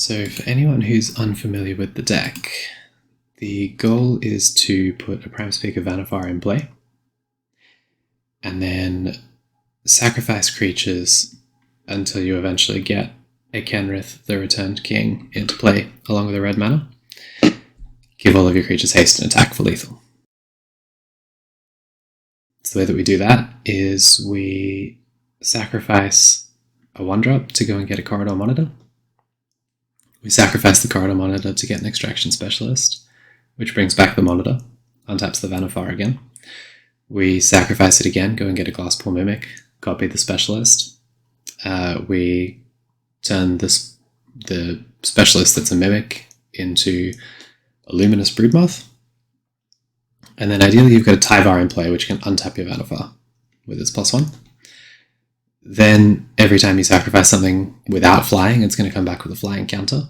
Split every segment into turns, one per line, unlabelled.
So for anyone who's unfamiliar with the deck, the goal is to put a Prime Speaker Vannifar in play, and then sacrifice creatures until you eventually get a Kenrith, the Returned King, into play along with a red mana. Give all of your creatures haste and attack for lethal. So the way that we do that is we sacrifice a 1-drop to go and get a Corridor Monitor. We sacrifice the Corridor Monitor to get an Extraction Specialist, which brings back the Monitor, untaps the Vannifar again. We sacrifice it again, go and get a Glasspool Mimic, copy the Specialist. We turn the Specialist that's a Mimic into a Luminous Broodmoth. And then ideally you've got a Tyvar in play, which can untap your Vannifar with its +1. Then every time you sacrifice something without flying, it's going to come back with a flying counter.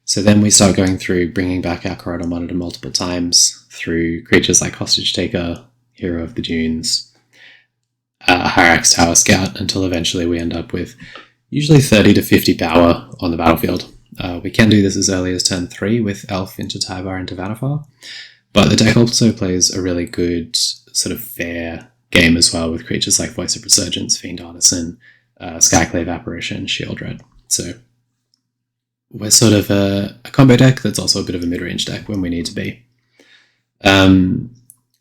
So then we start going through bringing back our Corridor Monitor multiple times through creatures like Hostage Taker, Hero of the Dunes, Hyrax Tower Scout, until eventually we end up with usually 30 to 50 power on the battlefield. We can do this as early as turn 3 with Elf into Tyvar into Vannifar, but the deck also plays a really good sort of fair game as well with creatures like Voice of Resurgence, Fiend Artisan, Skyclave Apparition, Shieldred. So we're sort of a combo deck that's also a bit of a mid-range deck when we need to be.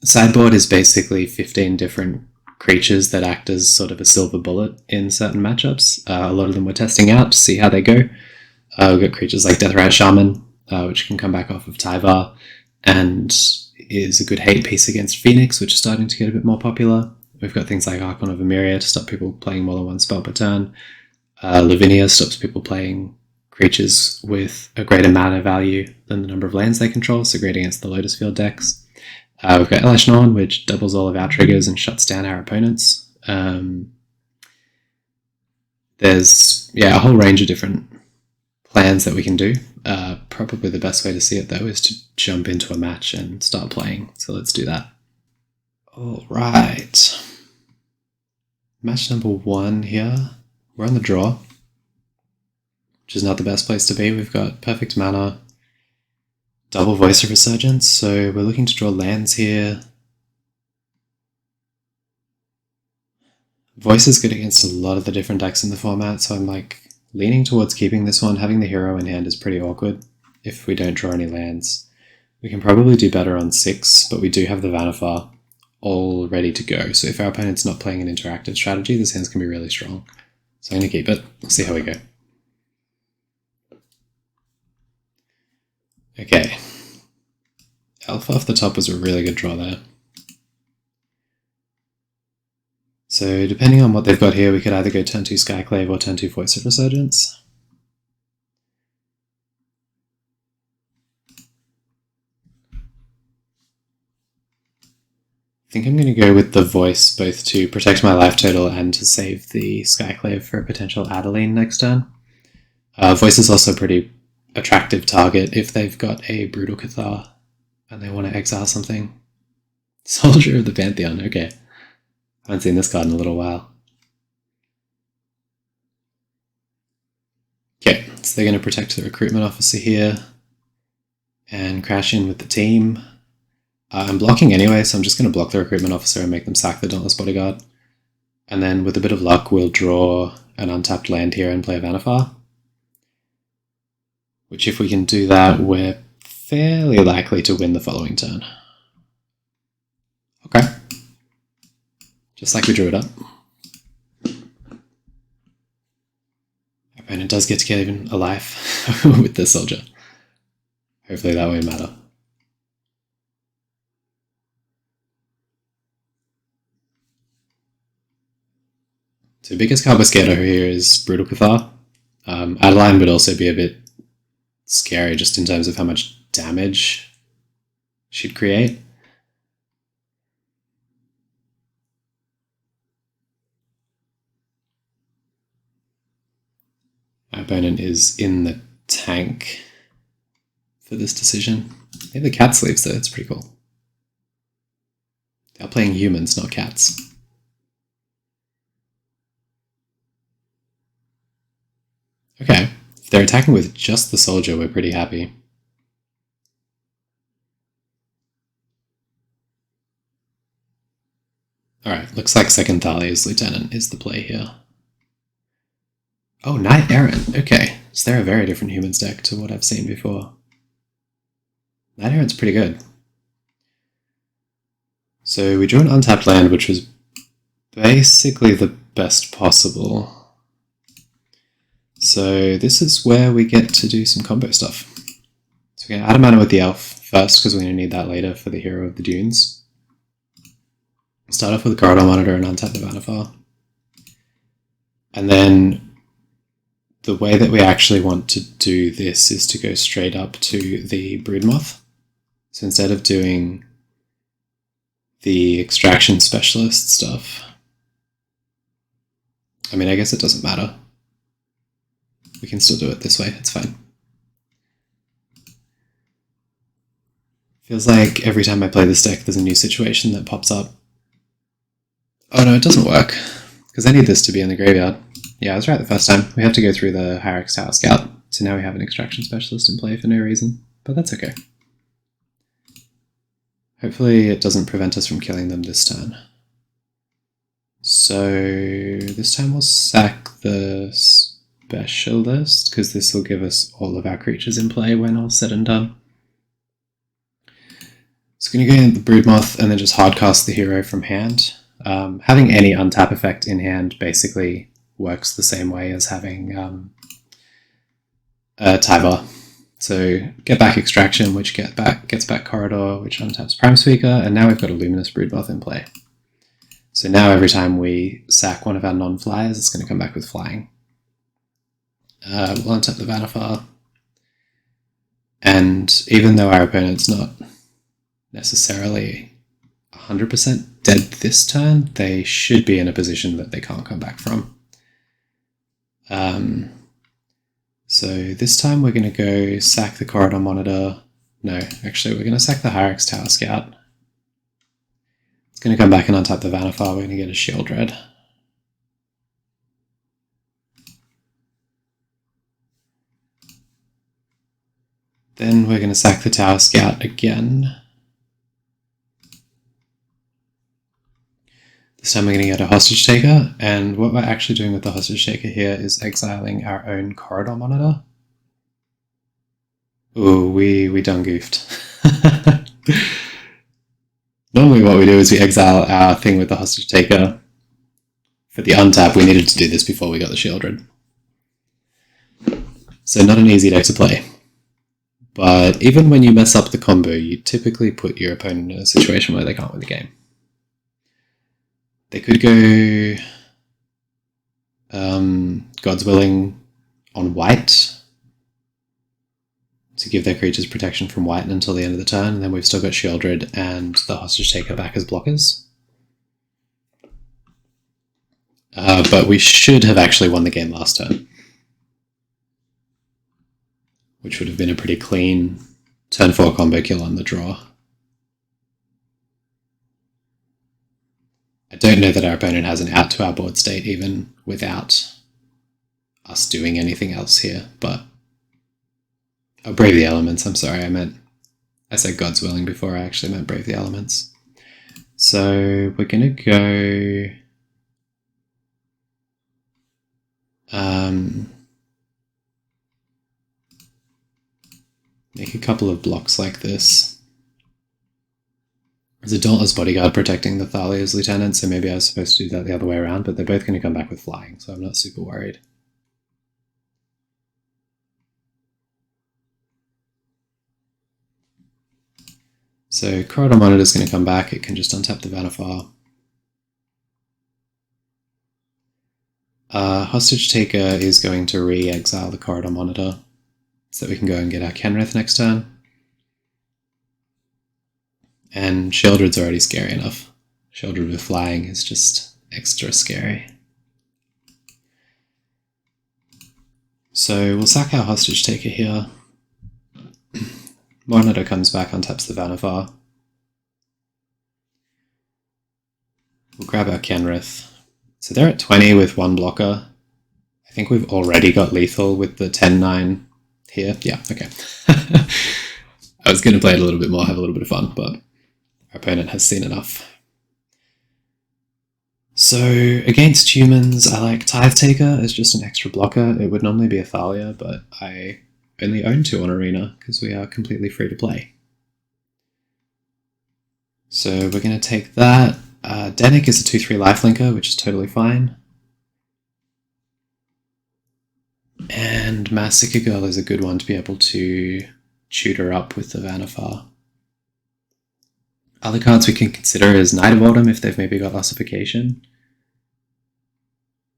Sideboard is basically 15 different creatures that act as sort of a silver bullet in certain matchups. A lot of them we're testing out to see how they go. We've got creatures like Deathrite Shaman, which can come back off of Tyvar, and is a good hate piece against Phoenix, which is starting to get a bit more popular. We've got things like Archon of Emeria to stop people playing more than one spell per turn. Lavinia stops people playing creatures with a greater mana value than the number of lands they control, so great against the Lotus Field decks. We've got Elesh Norn, which doubles all of our triggers and shuts down our opponents. There's a whole range of different plans that we can do. Probably the best way to see it, though, is to jump into a match and start playing. So let's do that. All right. Match number 1 here. We're on the draw, which is not the best place to be. We've got perfect mana, double Voice of Resurgence, so we're looking to draw lands here. Voice is good against a lot of the different decks in the format, so I'm leaning towards keeping this one. Having the hero in hand is pretty awkward if we don't draw any lands. We can probably do better on 6, but we do have the Vannifar all ready to go, so if our opponent's not playing an interactive strategy, this hand's can be really strong. So I'm going to keep it. We'll see how we go. Okay. Alpha off the top was a really good draw there. So depending on what they've got here, we could either go turn 2 Skyclave or turn 2 Voice of Resurgence. I think I'm going to go with the Voice, both to protect my life total and to save the Skyclave for a potential Adeline next turn. Voice is also a pretty attractive target if they've got a Brutal Cathar and they want to exile something. Soldier of the Pantheon, okay. I haven't seen this card in a little while. Okay, so they're going to protect the Recruitment Officer here and crash in with the team. I'm blocking anyway, so I'm just going to block the Recruitment Officer and make them sack the Dauntless Bodyguard. And then with a bit of luck, we'll draw an untapped land here and play a Vannifar. Which, if we can do that, we're fairly likely to win the following turn. Okay. Just like we drew it up. Our opponent does get to get even alive with the Soldier. Hopefully that won't matter. So biggest card we're scared of here is Brutal Cathar. Adeline would also be a bit scary just in terms of how much damage she'd create. Our opponent is in the tank for this decision. They have the cat sleeves though, it's pretty cool. They're playing humans, not cats. Okay, If they're attacking with just the soldier, we're pretty happy. Alright, looks like second Thalia's Lieutenant is the play here. Oh, Knight Errant. Okay, so they're a very different humans deck to what I've seen before. Knight Errant's pretty good. So we drew an untapped land, which was basically the best possible. So this is where we get to do some combo stuff. So we're going to add a mana with the elf first, because we're going to need that later for the Hero of the Dunes. Start off with a Corridor Monitor and untap the Vannifar. And then the way that we actually want to do this is to go straight up to the Broodmoth. So instead of doing the Extraction Specialist stuff, I mean, I guess it doesn't matter. We can still do it this way, it's fine. Feels like every time I play this deck there's a new situation that pops up. Oh no, it doesn't work, because I need this to be in the graveyard. Yeah, I was right the first time. We have to go through the Hierarch's Tower Scout, so now we have an Extraction Specialist in play for no reason, but that's okay. Hopefully it doesn't prevent us from killing them this turn. So this time we'll sack the Specialist, because this will give us all of our creatures in play when all's said and done. So I'm going to go in the Broodmoth and then just hardcast the hero from hand. Having any untap effect in hand basically works the same way as having Tyvar. So get back Extraction, which gets back Corridor, which untaps Prime Speaker, and now we've got a Luminous Broodmoth in play. So now every time we sack one of our non-flyers, it's going to come back with flying. We'll untap the Vannifar, and even though our opponent's not necessarily 100% dead this turn, they should be in a position that they can't come back from. So this time we're going to go sack the Corridor Monitor. No, actually we're going to sack the Hierarch's Tower Scout. It's going to come back and untap the Vannifar. We're going to get a Shield Red. Then we're going to sack the Tower Scout again. This time we're going to get a Hostage Taker, and what we're actually doing with the Hostage Taker here is exiling our own Corridor Monitor. Ooh, we done goofed. Normally what we do is we exile our thing with the Hostage Taker. For the untap, we needed to do this before we got the Shield Red. So not an easy deck to play. But even when you mess up the combo, you typically put your opponent in a situation where they can't win the game. They could go God's Willing on white to give their creatures protection from white until the end of the turn, and then we've still got Shield Red and the Hostage Taker back as blockers. But we should have actually won the game last turn, which would have been a pretty clean turn 4 combo kill on the draw. I don't know that our opponent has an out to our board state even without us doing anything else here, but oh, Brave the Elements, I'm sorry, I said God's Willing before I actually meant Brave the Elements. So we're going to go make a couple of blocks like this. There's a Dauntless Bodyguard protecting the Thalia's Lieutenant, so maybe I was supposed to do that the other way around, but they're both going to come back with flying, so I'm not super worried. So Corridor Monitor is going to come back, it can just untap the Vannifar. Hostage Taker is going to re-exile the Corridor Monitor, so that we can go and get our Kenrith next turn. And Shield Red's already scary enough. Shield Red with flying is just extra scary. So we'll sack our Hostage Taker here. Monitor comes back, untaps the Vannifar. We'll grab our Kenrith. So they're at 20 with one blocker. I think we've already got lethal with the 10-9 here. Yeah, okay. I was going to play it a little bit more, have a little bit of fun, but our opponent has seen enough. So against humans, I like Tithe Taker as just an extra blocker. It would normally be a Thalia, but I only own 2 on Arena because we are completely free to play. So we're going to take that. Denick is a 2-3 lifelinker, which is totally fine. And Massacre Girl is a good one to be able to tutor up with the Vannifar. Other cards we can consider is Knight of Autumn if they've maybe got Ossification.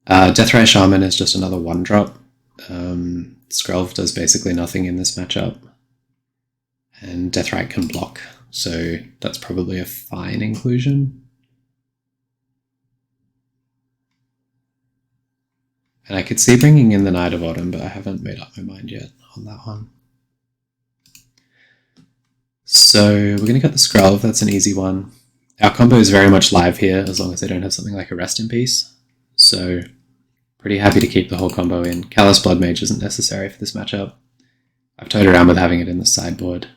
Deathrite Shaman is just another 1-drop. Skrelv does basically nothing in this matchup. And Deathrite can block, so that's probably a fine inclusion. And I could see bringing in the Knight of Autumn, but I haven't made up my mind yet on that one. So we're going to get the Skrelv, that's an easy one. Our combo is very much live here, as long as they don't have something like a Rest in Peace. So pretty happy to keep the whole combo in. Callous Blood Mage isn't necessary for this matchup. I've toyed around with having it in the sideboard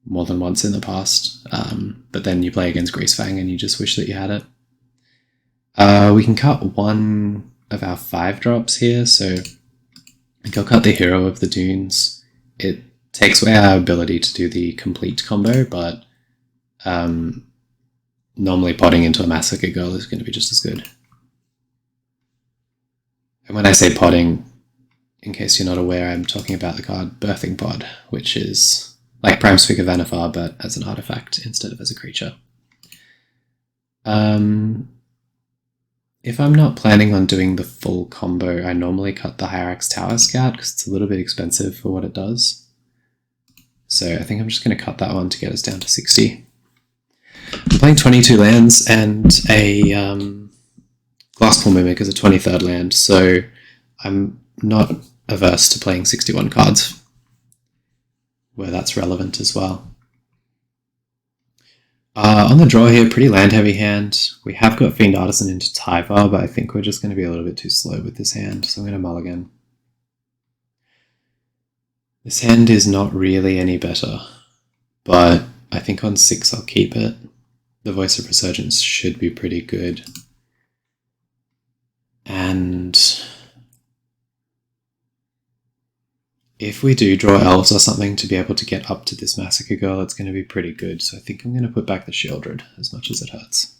more than once in the past, but then you play against Greasefang and you just wish that you had it. We can cut one of our 5-drops here, so I think I'll cut the Hero of the Dunes. It takes away our ability to do the complete combo, but normally potting into a Massacre Girl is going to be just as good. And when I say potting, in case you're not aware, I'm talking about the card Birthing Pod, which is like Prime Speaker Vannifar, but as an artifact instead of as a creature. If I'm not planning on doing the full combo, I normally cut the Hyrax Tower Scout because it's a little bit expensive for what it does. So I think I'm just going to cut that one to get us down to 60. I'm playing 22 lands, and a Glasspool Mimic is a 23rd land, so I'm not averse to playing 61 cards where that's relevant as well. On the draw here, pretty land-heavy hand. We have got Fiend Artisan into Tyvar, but I think we're just going to be a little bit too slow with this hand, so I'm going to mulligan. This hand is not really any better, but I think on 6 I'll keep it. The Voice of Resurgence should be pretty good. And if we do draw elves or something to be able to get up to this Massacre Girl, it's going to be pretty good. So I think I'm going to put back the Shieldred, as much as it hurts.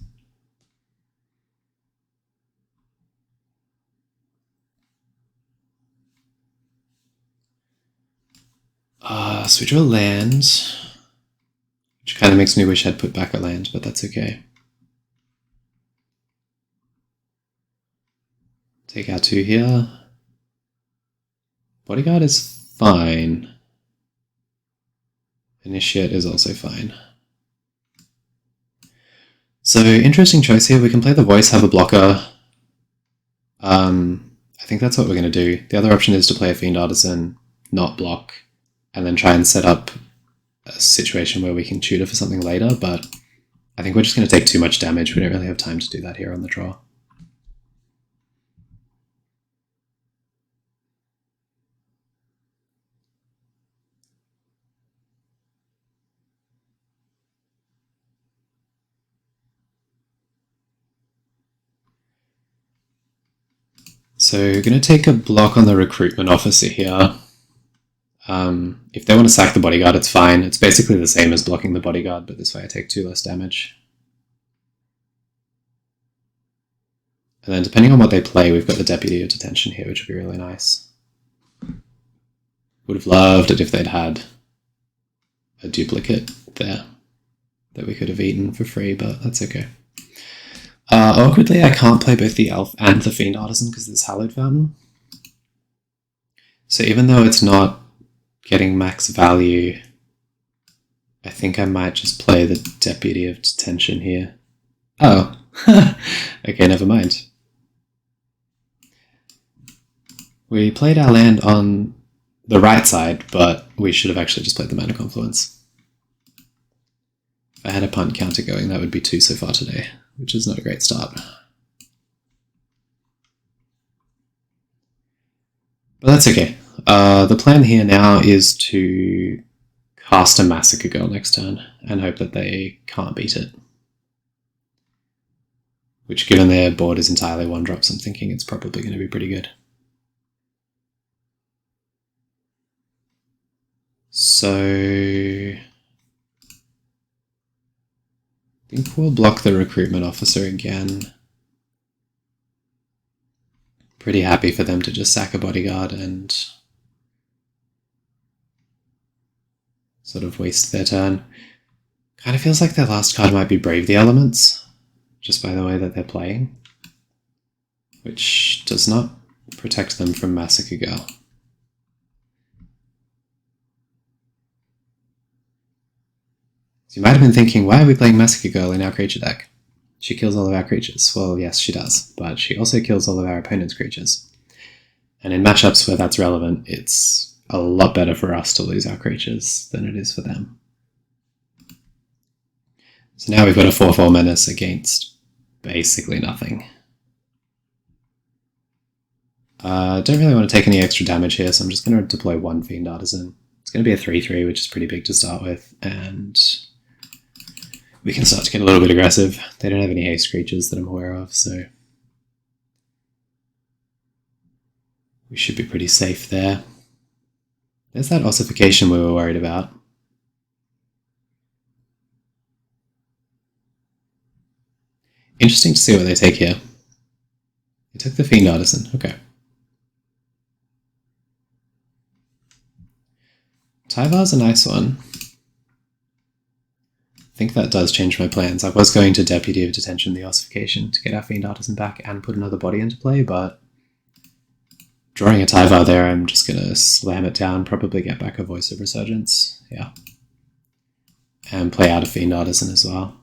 So we draw lands, which kind of makes me wish I'd put back a land, but that's okay. Take our 2 here. Bodyguard is fine. Initiate is also fine. So, interesting choice here. We can play the Voice, have a blocker. I think that's what we're going to do. The other option is to play a Fiend Artisan, not block, and then try and set up a situation where we can tutor for something later, but I think we're just going to take too much damage. We don't really have time to do that here on the draw. So we're going to take a block on the Recruitment Officer here. If they want to sack the Bodyguard, it's fine. It's basically the same as blocking the Bodyguard, but this way I take 2 less damage. And then depending on what they play, we've got the Deputy of Detention here, which would be really nice. Would have loved it if they'd had a duplicate there that we could have eaten for free, but that's okay. Awkwardly, I can't play both the Elf and the Fiend Artisan because there's Hallowed Fountain. So even though it's not getting max value, I think I might just play the Deputy of Detention here. Oh, okay, never mind. We played our land on the right side, but we should have actually just played the Mana Confluence. If I had a punt counter going, that would be 2 so far today, which is not a great start. But that's okay. The plan here now is to cast a Massacre Girl next turn and hope that they can't beat it. Which, given their board is entirely 1-drops, I'm thinking it's probably going to be pretty good. So I think we'll block the Recruitment Officer again. Pretty happy for them to just sack a Bodyguard and sort of waste their turn. Kind of feels like their last card might be Brave the Elements, just by the way that they're playing, which does not protect them from Massacre Girl. So you might have been thinking, why are we playing Massacre Girl in our creature deck? She kills all of our creatures. Well, yes, she does, but she also kills all of our opponent's creatures. And in matchups where that's relevant, it's a lot better for us to lose our creatures than it is for them. So now we've got a 4/4 menace against basically nothing. Don't really want to take any extra damage here, so I'm just going to deploy one Fiend Artisan. It's going to be a 3/3, which is pretty big to start with, and we can start to get a little bit aggressive. They don't have any haste creatures that I'm aware of, so we should be pretty safe there. There's that ossification we were worried about. Interesting to see what they take here. They took the Fiend Artisan, okay. Tyvar's a nice one. I think that does change my plans. I was going to Deputy of Detention the Ossification to get our Fiend Artisan back and put another body into play, but drawing a Tyvar there, I'm just going to slam it down, probably get back a Voice of Resurgence, yeah. And play out a Fiend Artisan as well.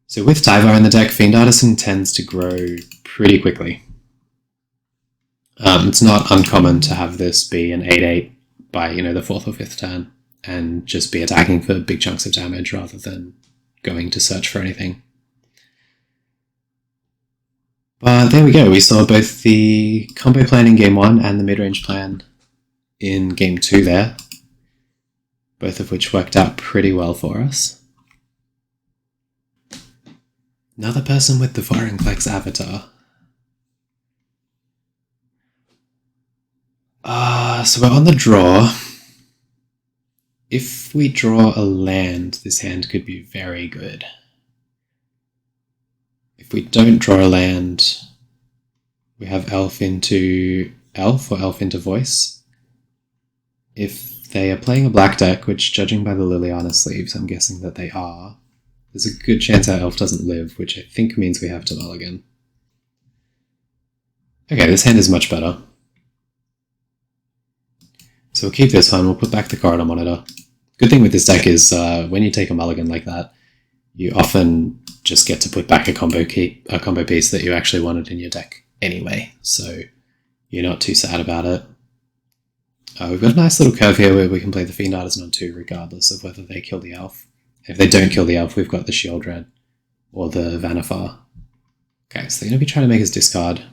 So with Tyvar in the deck, Fiend Artisan tends to grow pretty quickly. It's not uncommon to have this be an 8/8 by, the 4th or 5th turn, and just be attacking for big chunks of damage rather than going to search for anything. But there we go, we saw both the combo plan in Game 1 and the mid-range plan in Game 2 there, both of which worked out pretty well for us. Another person with the Vorinclex avatar. So we're on the draw. If we draw a land, this hand could be very good. If we don't draw a land, we have Elf into Elf or Elf into Voice. If they are playing a black deck, which judging by the Liliana sleeves, I'm guessing that they are, there's a good chance our Elf doesn't live, which I think means we have to mulligan. Okay, this hand is much better. So we'll keep this one, we'll put back the Corridor Monitor. Good thing with this deck is when you take a mulligan like that, you often just get to put back a combo piece that you actually wanted in your deck anyway, so you're not too sad about it. We've got a nice little curve here where we can play the Fiend Artisan on 2 regardless of whether they kill the Elf. If they don't kill the Elf, we've got the Shield Red or the Vannifar. Okay, so they're going to be trying to make us discard.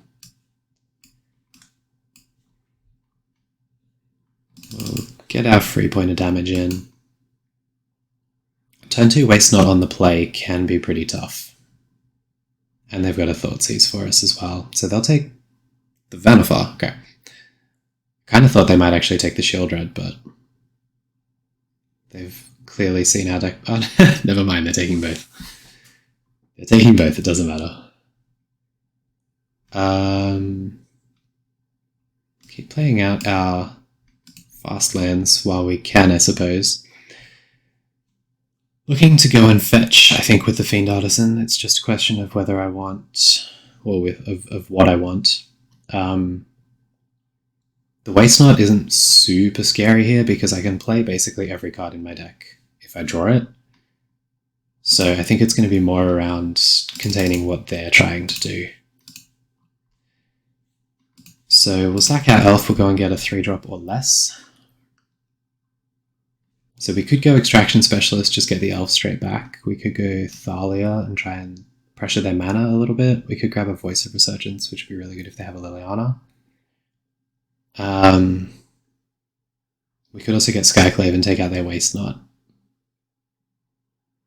We'll get our 3 point of damage in. Turn 2 Waste Not on the play can be pretty tough. And they've got a Thoughtseize for us as well. So they'll take the Vannifar. Okay. Kind of thought they might actually take the Shield Red, but they've clearly seen our deck. Oh, never mind, they're taking both. They're taking both, it doesn't matter. Keep playing out our fast lands while we can, I suppose. Looking to go and fetch, I think, with the Fiend Artisan. It's just a question of whether I want, or of what I want. The Waste Not isn't super scary here because I can play basically every card in my deck if I draw it. So I think it's going to be more around containing what they're trying to do. So we'll sack our Elf, we'll go and get a 3-drop or less. So we could go Extraction Specialist, just get the Elf straight back. We could go Thalia and try and pressure their mana a little bit. We could grab a Voice of Resurgence, which would be really good if they have a Liliana. We could also get Skyclave and take out their Waste Knot.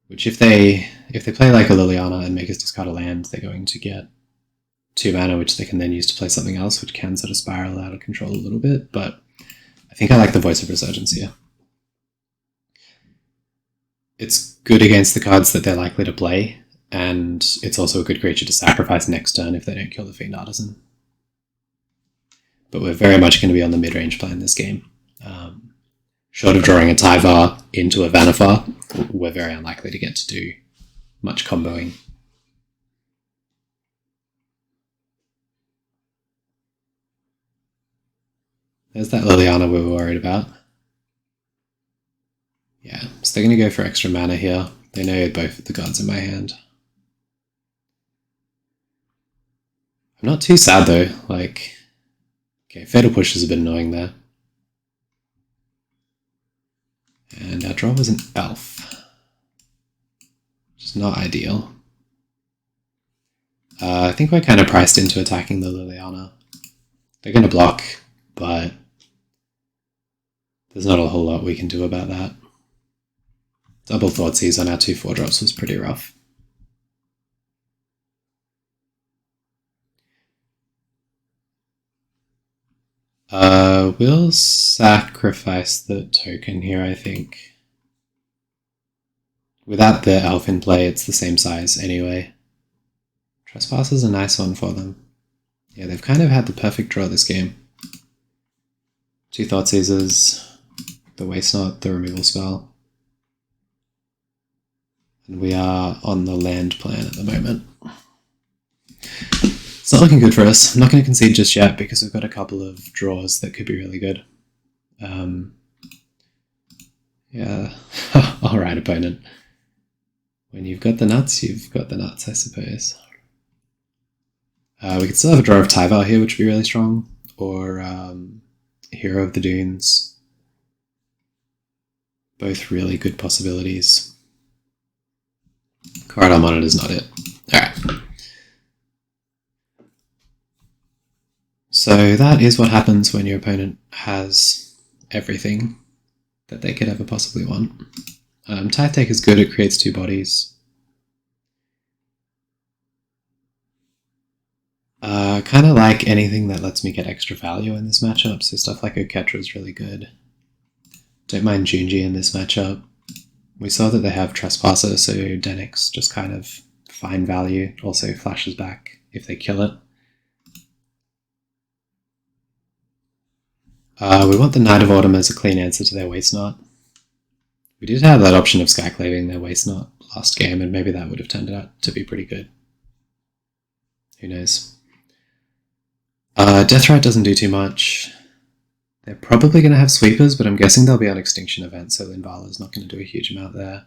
Which if they play like a Liliana and make us discard a land, they're going to get 2 mana, which they can then use to play something else, which can sort of spiral out of control a little bit, but I think I like the Voice of Resurgence here. It's good against the cards that they're likely to play, and it's also a good creature to sacrifice next turn if they don't kill the Fiend Artisan. But we're very much going to be on the mid-range plan this game. Short of drawing a Tyvar into a Vannifar, we're very unlikely to get to do much comboing. There's that Liliana we were worried about. Yeah, so they're going to go for extra mana here. They know both of the gods in my hand. I'm not too sad though, like... Okay, Fatal Push is a bit annoying there. And our draw was an elf, which is not ideal. I think we're kind of priced into attacking the Liliana. They're going to block, but there's not a whole lot we can do about that. Double Thoughtseize on our 2 4-drops was pretty rough. We'll sacrifice the token here, I think. Without the elf in play, it's the same size anyway. Trespass is a nice one for them. Yeah, they've kind of had the perfect draw this game. 2 Thoughtseizes, the Waste Knot, the removal spell. And we are on the land plan at the moment. It's not looking good for us. I'm not going to concede just yet because we've got a couple of draws that could be really good. Yeah, alright opponent. When you've got the nuts, you've got the nuts, I suppose. We could still have a draw of Tyvar here, which would be really strong, or Hero of the Dunes. Both really good possibilities. Corridor Monitor's not it. Alright. So that is what happens when your opponent has everything that they could ever possibly want. Tithe Take is good, it creates 2 bodies. Kind of like anything that lets me get extra value in this matchup, so stuff like Oketra is really good. Don't mind Junji in this matchup. We saw that they have Trespasser, so Denix just kind of fine value, also flashes back if they kill it. We want the Knight of Autumn as a clean answer to their Waste Knot. We did have that option of Skyclaving their Waste Knot last game, and maybe that would have turned out to be pretty good. Who knows? Deathrite doesn't do too much. They're probably going to have sweepers, but I'm guessing they'll be on Extinction Event, so Linvala's not going to do a huge amount there.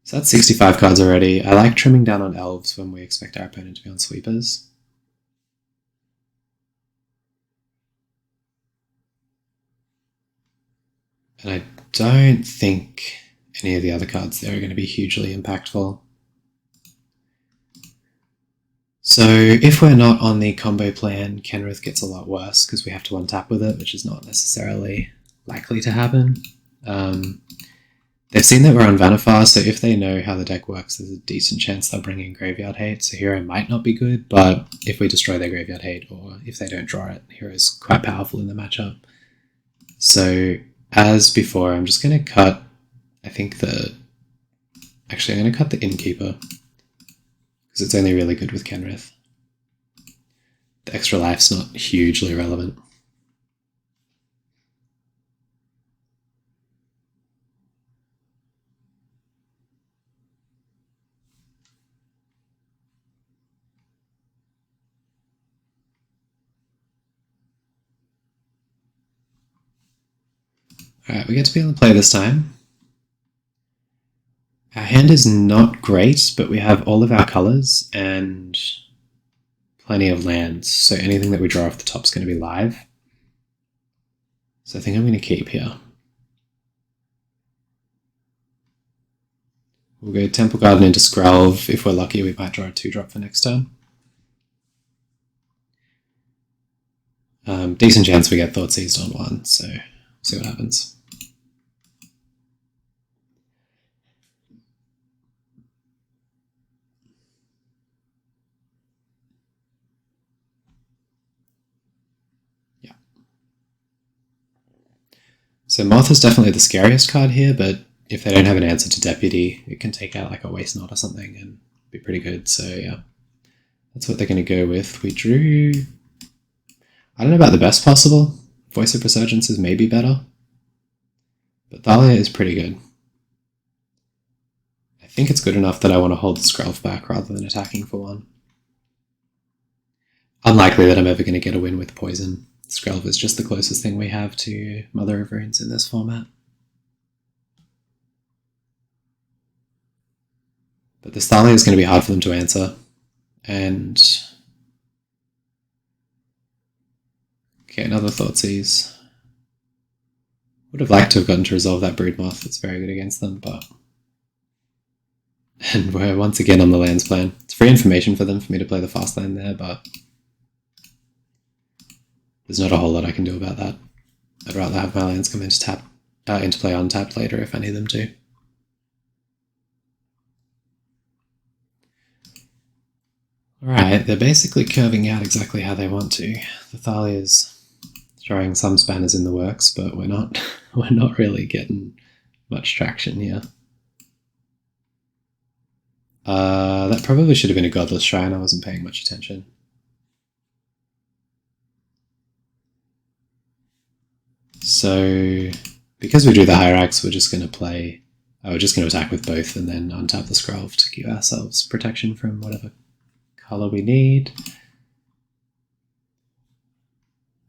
So that's 65 cards already. I like trimming down on elves when we expect our opponent to be on sweepers. And I don't think any of the other cards there are going to be hugely impactful. So if we're not on the combo plan, Kenrith gets a lot worse because we have to untap with it, which is not necessarily likely to happen. They've seen that we're on Vannifar, so if they know how the deck works, there's a decent chance they'll bring in Graveyard Hate, so Hero might not be good, but if we destroy their Graveyard Hate, or if they don't draw it, Hero's quite powerful in the matchup. So as before, I'm just going to cut, Actually, I'm going to cut the Innkeeper, because it's only really good with Kenrith. The extra life's not hugely relevant. Alright, we get to be on the play this time. Our hand is not great, but we have all of our colours and plenty of lands, so anything that we draw off the top is going to be live. So I think I'm going to keep here. We'll go Temple Garden into Skrelv. If we're lucky, we might draw a 2-drop for next turn. Decent chance we get Thought Seized on 1, so see what happens. Yeah. So Moth is definitely the scariest card here, but if they don't have an answer to Deputy, it can take out like a Waste Knot or something and be pretty good. So yeah, that's what they're going to go with. We drew... I don't know about the best possible. Voice of Resurgence is maybe better. But Thalia is pretty good. I think it's good enough that I want to hold the Skrelv back rather than attacking for 1. Unlikely that I'm ever going to get a win with Poison. Skrelv is just the closest thing we have to Mother of Runes in this format. But this Thalia is going to be hard for them to answer. And... okay, another Thoughtseize. Would have liked to have gotten to resolve that Broodmoth. It's very good against them, but... and we're once again on the lands plan. It's free information for them for me to play the fast land there, but... there's not a whole lot I can do about that. I'd rather have my lands come into play untapped later if I need them to. Alright, they're basically curving out exactly how they want to. The Thalia's throwing some spanners in the works, but we're not really getting much traction here. That probably should have been a Godless Shrine, I wasn't paying much attention. So, because we drew the Hyrax, we're just going to play... we're just going to attack with both and then untap the Skrelv to give ourselves protection from whatever color we need.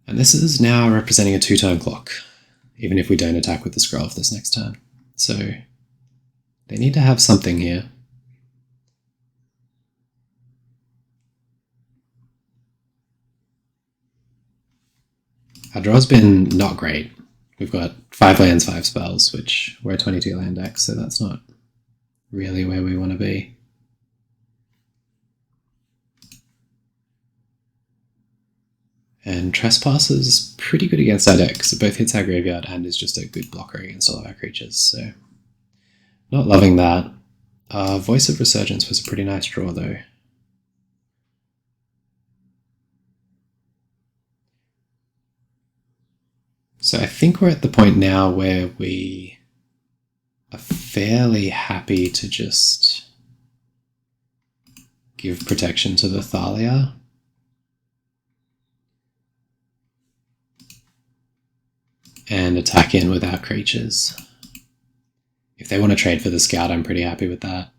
And this is now representing a 2-turn clock, even if we don't attack with the Skrelv this next turn. So, they need to have something here. Our draw's been not great. We've got 5 lands, 5 spells, which we're a 22 land deck, so that's not really where we want to be. And Trespass is pretty good against our deck, because it both hits our graveyard and is just a good blocker against all of our creatures, so not loving that. Voice of Resurgence was a pretty nice draw, though. So I think we're at the point now where we are fairly happy to just give protection to the Thalia. And attack in with our creatures. If they want to trade for the Scout, I'm pretty happy with that.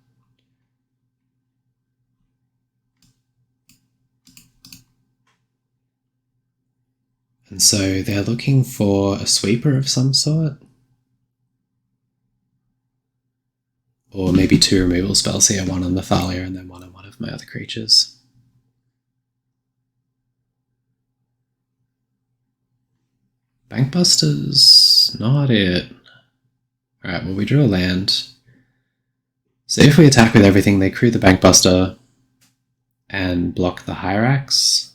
And so they're looking for a sweeper of some sort. Or maybe 2 removal spells here, 1 on the Thalia and then 1 on one of my other creatures. Bankbuster's not it. Alright, well we drew a land. So if we attack with everything, they crew the Bankbuster and block the Hyrax,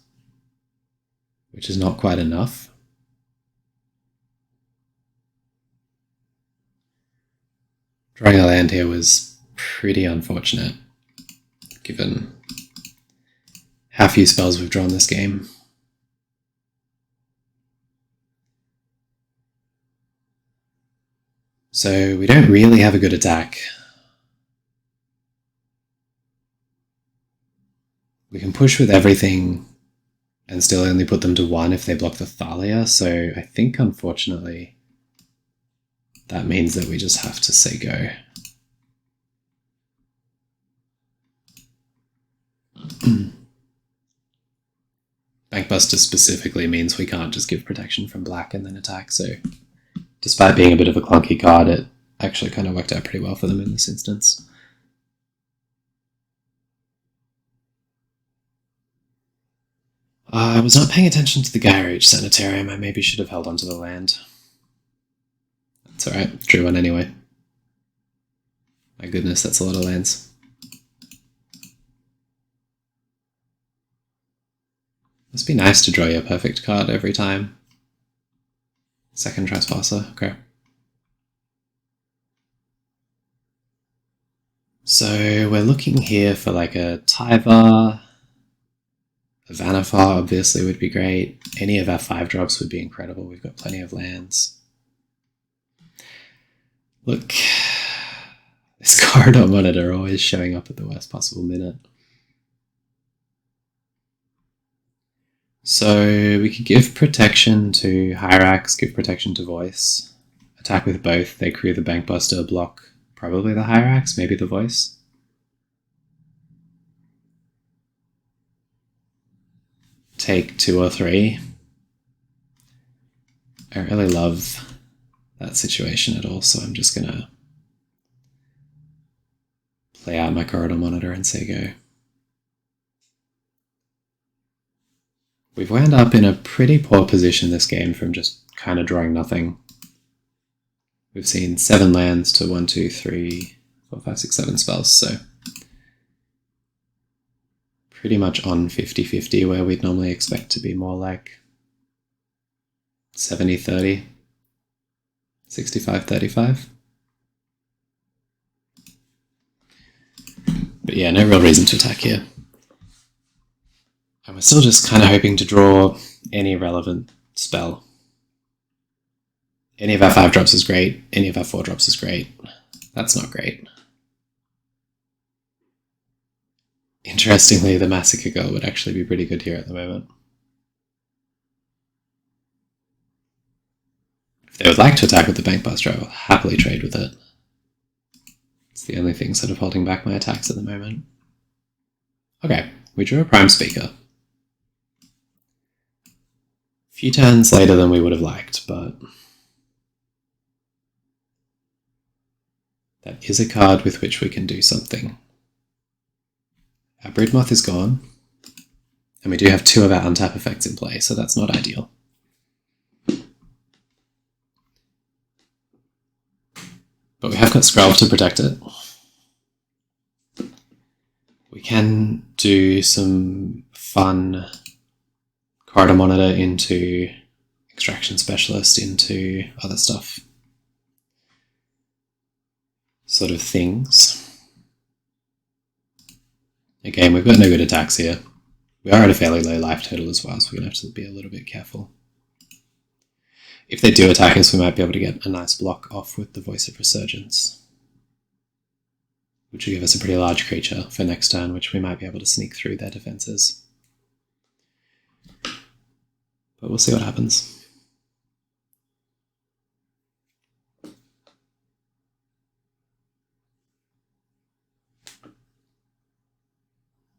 which is not quite enough. Drawing a land here was pretty unfortunate, given how few spells we've drawn this game. So we don't really have a good attack. We can push with everything and still only put them to 1 if they block the Thalia, so I think unfortunately that means that we just have to say go. Bankbuster specifically means we can't just give protection from black and then attack, so despite being a bit of a clunky card, it actually kind of worked out pretty well for them in this instance. I was not paying attention to the Gyroach Sanitarium. I maybe should have held onto the land. That's alright, drew one anyway. My goodness, that's a lot of lands. Must be nice to draw your perfect card every time. Second Trespasser, okay. So we're looking here for like a Tyvar. A Vannifar obviously would be great. Any of our 5-drops would be incredible. We've got plenty of lands. Look, this corridor monitor always showing up at the worst possible minute. So we could give protection to Hyrax, give protection to Voice. Attack with both. They crew the Bankbuster, block probably the Hyrax, maybe the Voice. Take 2 or 3. I don't really love that situation at all, so I'm just gonna play out my corridor monitor and say go. We've wound up in a pretty poor position this game from just kind of drawing nothing. We've seen 7 lands to 1, 2, 3, 4, 5, 6, 7 spells, so pretty much on 50-50 where we'd normally expect to be more like 70-30, 65-35. But yeah, no real reason to attack here. And we're still just kind of hoping to draw any relevant spell. Any of our 5-drops is great, any of our 4-drops is great. That's not great. Interestingly, the Massacre Girl would actually be pretty good here at the moment. If they would like to attack with the Bankbuster, I will happily trade with it. It's the only thing sort of holding back my attacks at the moment. Okay, we drew a Prime Speaker. A few turns later than we would have liked, but that is a card with which we can do something. Our Broodmoth is gone, and we do have 2 of our untap effects in play, so that's not ideal. But we have got Skrelv to protect it. We can do some fun corridor monitor into Extraction Specialist, into other stuff. Sort of things. Again, we've got no good attacks here. We are at a fairly low life total as well, so we're going to have to be a little bit careful. If they do attack us, we might be able to get a nice block off with the Voice of Resurgence, which will give us a pretty large creature for next turn, which we might be able to sneak through their defenses. But we'll see what happens.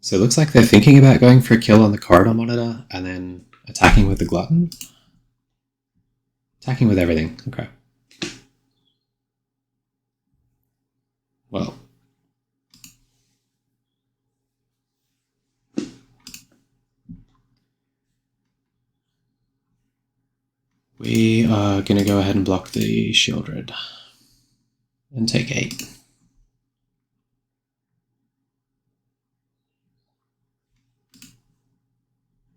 So it looks like they're thinking about going for a kill on the corridor monitor and then attacking with the Glutton. Attacking with everything, okay. Well. We are going to go ahead and block the Shieldred and take 8.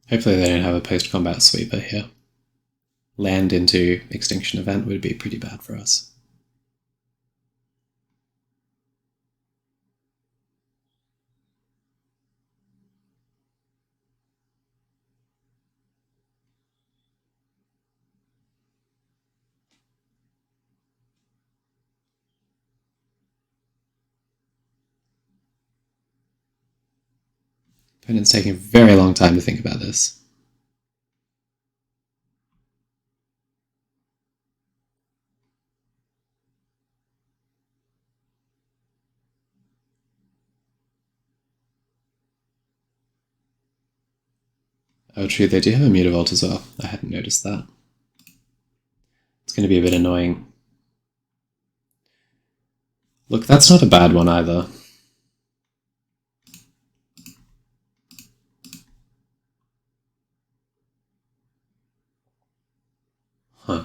Hopefully they don't have a post-combat sweeper here. Land into Extinction Event would be pretty bad for us. Opponent's taking a very long time to think about this. Oh true, they do have a Mutavault as well. I hadn't noticed that. It's going to be a bit annoying. Look, that's not a bad one either. Huh.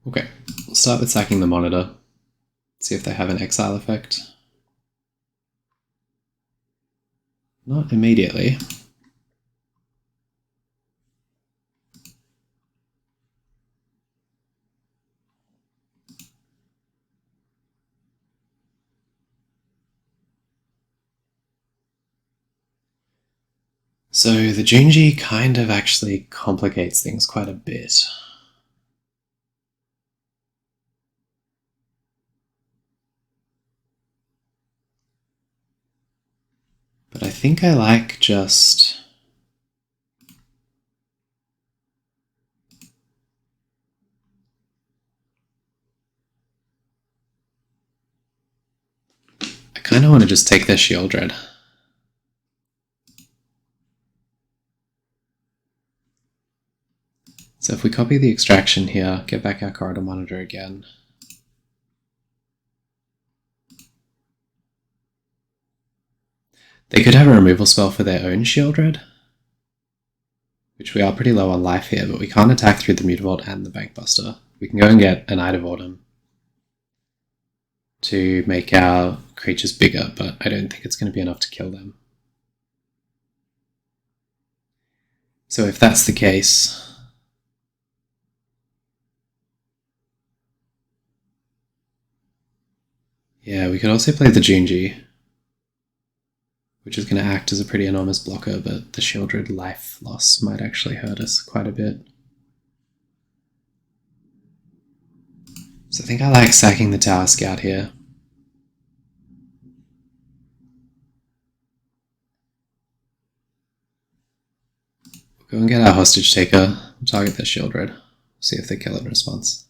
Okay, we'll start with sacking the monitor. See if they have an exile effect. Not immediately. So the Junji kind of actually complicates things quite a bit. But I think I like just... I kind of want to just take their Shield Red. So if we copy the extraction here, get back our corridor monitor again. They could have a removal spell for their own Shield Red, which we are pretty low on life here, but we can't attack through the Mutavault and the Bankbuster. We can go and get a Knight of Autumn to make our creatures bigger, but I don't think it's going to be enough to kill them. So if that's the case... yeah, we could also play the Junji, which is going to act as a pretty enormous blocker, but the Shieldred life loss might actually hurt us quite a bit. So I think I like sacking the Tower Scout here. We'll go and get our Hostage Taker, we'll target their Shieldred, see if they kill it in response.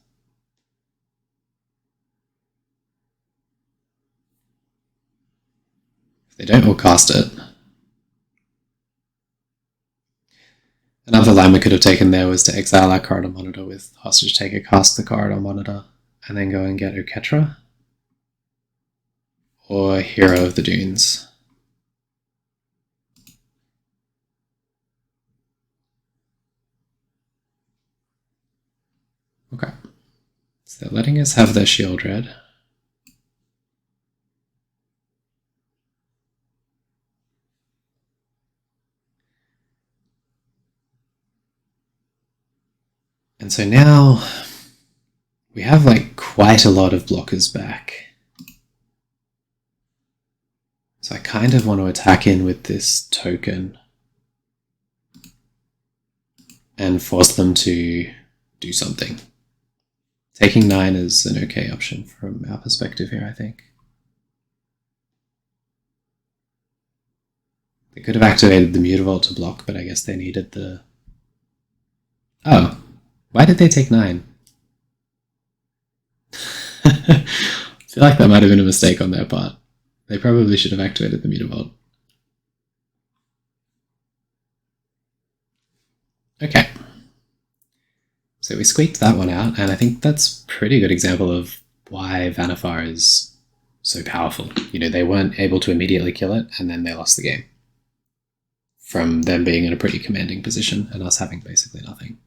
If they don't, we'll cast it. Another line we could have taken there was to exile our Corridor Monitor with Hostage Taker, cast the Corridor Monitor, and then go and get Oketra. Or Hero of the Dunes. Okay. So they're letting us have their Shield Red. And so now we have like quite a lot of blockers back. So I kind of want to attack in with this token and force them to do something. Taking 9 is an okay option from our perspective here, I think. They could have activated the Mutavault to block, but I guess they needed the... oh, why did they take 9? I feel like that might have been a mistake on their part. They probably should have activated the Mutavault. Okay. So we squeaked that one out, and I think that's a pretty good example of why Vannifar is so powerful. You know, they weren't able to immediately kill it, and then they lost the game. From them being in a pretty commanding position, and us having basically nothing.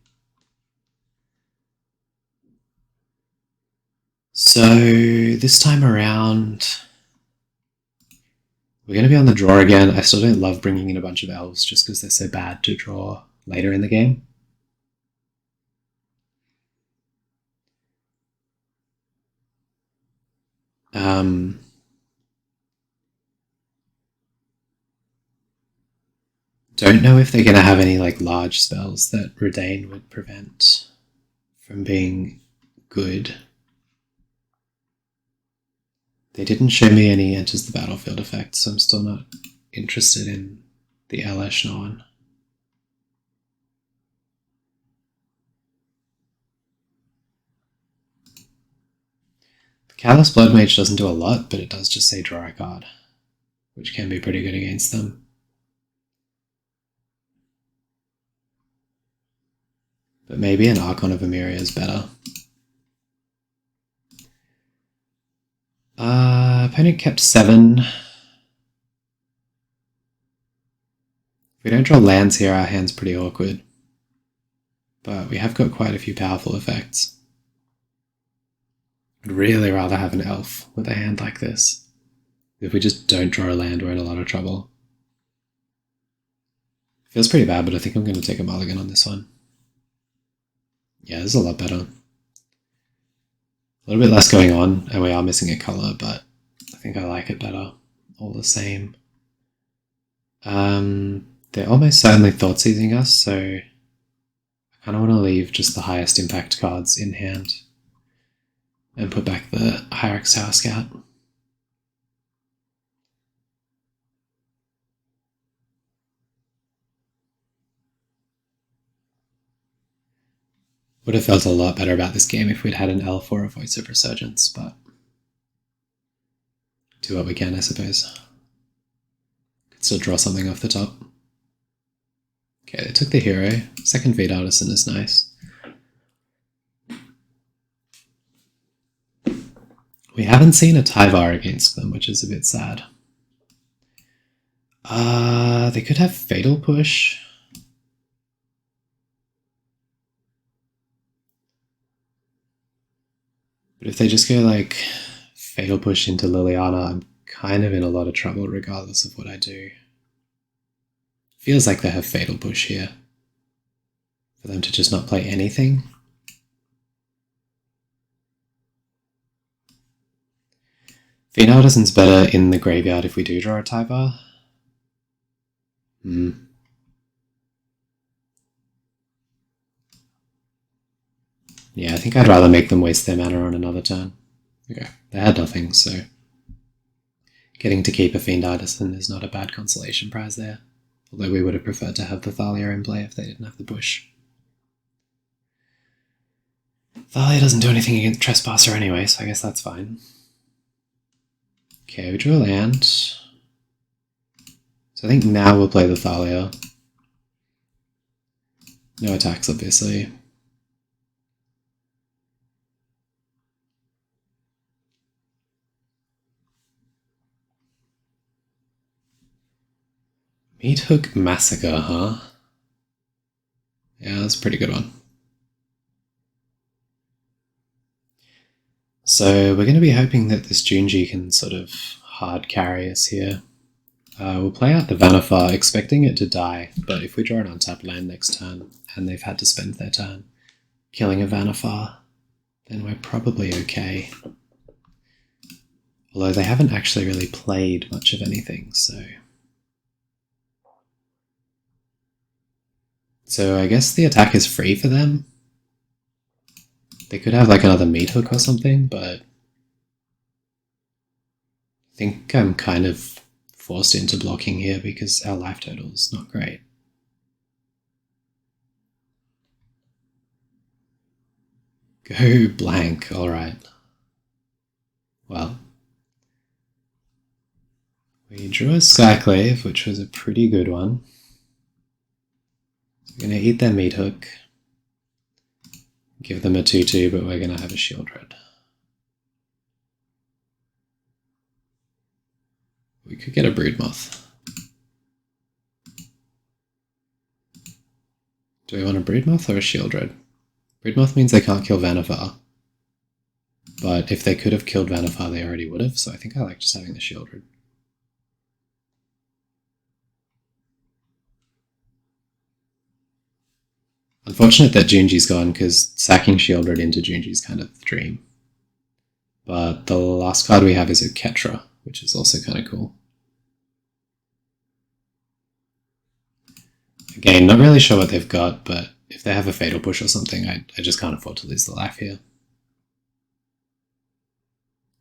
So this time around, we're going to be on the draw again. I still don't love bringing in a bunch of elves just because they're so bad to draw later in the game. Don't know if they're going to have any like large spells that Redain would prevent from being good. They didn't show me any enters the battlefield effects, so I'm still not interested in the Elesh one. The Callous Blood Mage doesn't do a lot, but it does just say draw a card, which can be pretty good against them. But maybe an Archon of Emeria is better. Opponent kept 7. If we don't draw lands here, our hand's pretty awkward. But we have got quite a few powerful effects. I'd really rather have an elf with a hand like this. If we just don't draw a land, we're in a lot of trouble. Feels pretty bad, but I think I'm going to take a mulligan on this one. Yeah, this is a lot better. A little bit less going on, and we are missing a colour, but I think I like it better all the same. They're almost certainly thought seizing us, so I kind of want to leave just the highest impact cards in hand and put back the Hyrax Tower Scout. Would have felt a lot better about this game if we'd had an elf or a Voice of Resurgence, but do what we can, I suppose. Could still draw something off the top. Okay, they took the hero. Second Feed Artisan is nice. We haven't seen a Tyvar against them, which is a bit sad. They could have Fatal Push. But if they just go like Fatal Push into Liliana, I'm kind of in a lot of trouble regardless of what I do. Feels like they have Fatal Push here. For them to just not play anything. Fiend Artisan's better in the graveyard if we do draw a Tyvar. Yeah, I think I'd rather make them waste their mana on another turn. Okay, they had nothing, so getting to keep a Fiend Artisan is not a bad consolation prize there. Although we would have preferred to have the Thalia in play if they didn't have the push. Thalia doesn't do anything against Trespasser anyway, so I guess that's fine. Okay, we drew a land. So I think now we'll play the Thalia. No attacks, obviously. Meat Hook Massacre, huh? Yeah, that's a pretty good one. So we're going to be hoping that this Junji can sort of hard carry us here. We'll play out the Vannifar, expecting it to die, but if we draw an untapped land next turn, and they've had to spend their turn killing a Vannifar, then we're probably okay. Although they haven't actually really played much of anything, so... So I guess the attack is free for them. They could have like another Meat Hook or something, but I think I'm kind of forced into blocking here because our life total is not great. Go blank, alright. Well, we drew a Skyclave, which was a pretty good one. We're going to eat their Meat Hook. Give them a 2-2, but we're going to have a Shield Red. We could get a Broodmoth. Do we want a Broodmoth or a Shield Red? Broodmoth means they can't kill Vannifar. But if they could have killed Vannifar, they already would have, so I think I like just having the Shield Red. Unfortunate that Junji's gone, because sacking Shield Red into Junji's kind of the dream. But the last card we have is a Ketra, which is also kind of cool. Again, not really sure what they've got, but if they have a Fatal Push or something, I just can't afford to lose the life here.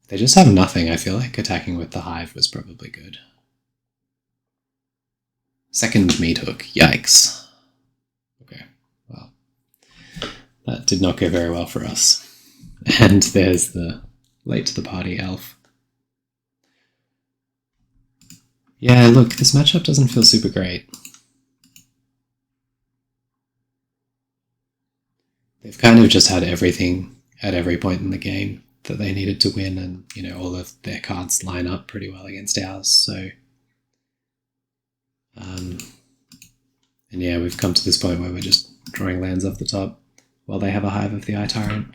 If they just have nothing, I feel like attacking with the Hive was probably good. Second Meat Hook, yikes. Okay, well, that did not go very well for us. And there's the late to the party elf. Yeah, look, this matchup doesn't feel super great. They've kind of just had everything at every point in the game that they needed to win, and you know, all of their cards line up pretty well against ours, so and yeah, we've come to this point where we're just drawing lands off the top while they have a Hive of the Eye Tyrant.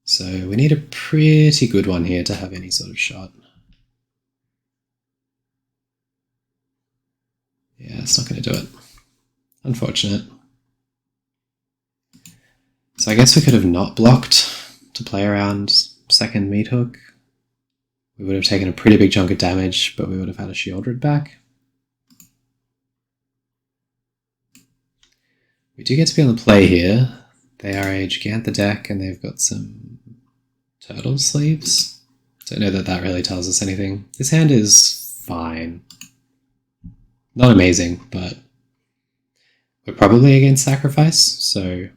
So we need a pretty good one here to have any sort of shot. Yeah, it's not going to do it. Unfortunate. So I guess we could have not blocked to play around second Meat Hook. We would have taken a pretty big chunk of damage, but we would have had a Shield Red back. We do get to be on the play here. They are a Gigantha deck and they've got some turtle sleeves. Don't know that that really tells us anything. This hand is fine. Not amazing, but we're probably against sacrifice, so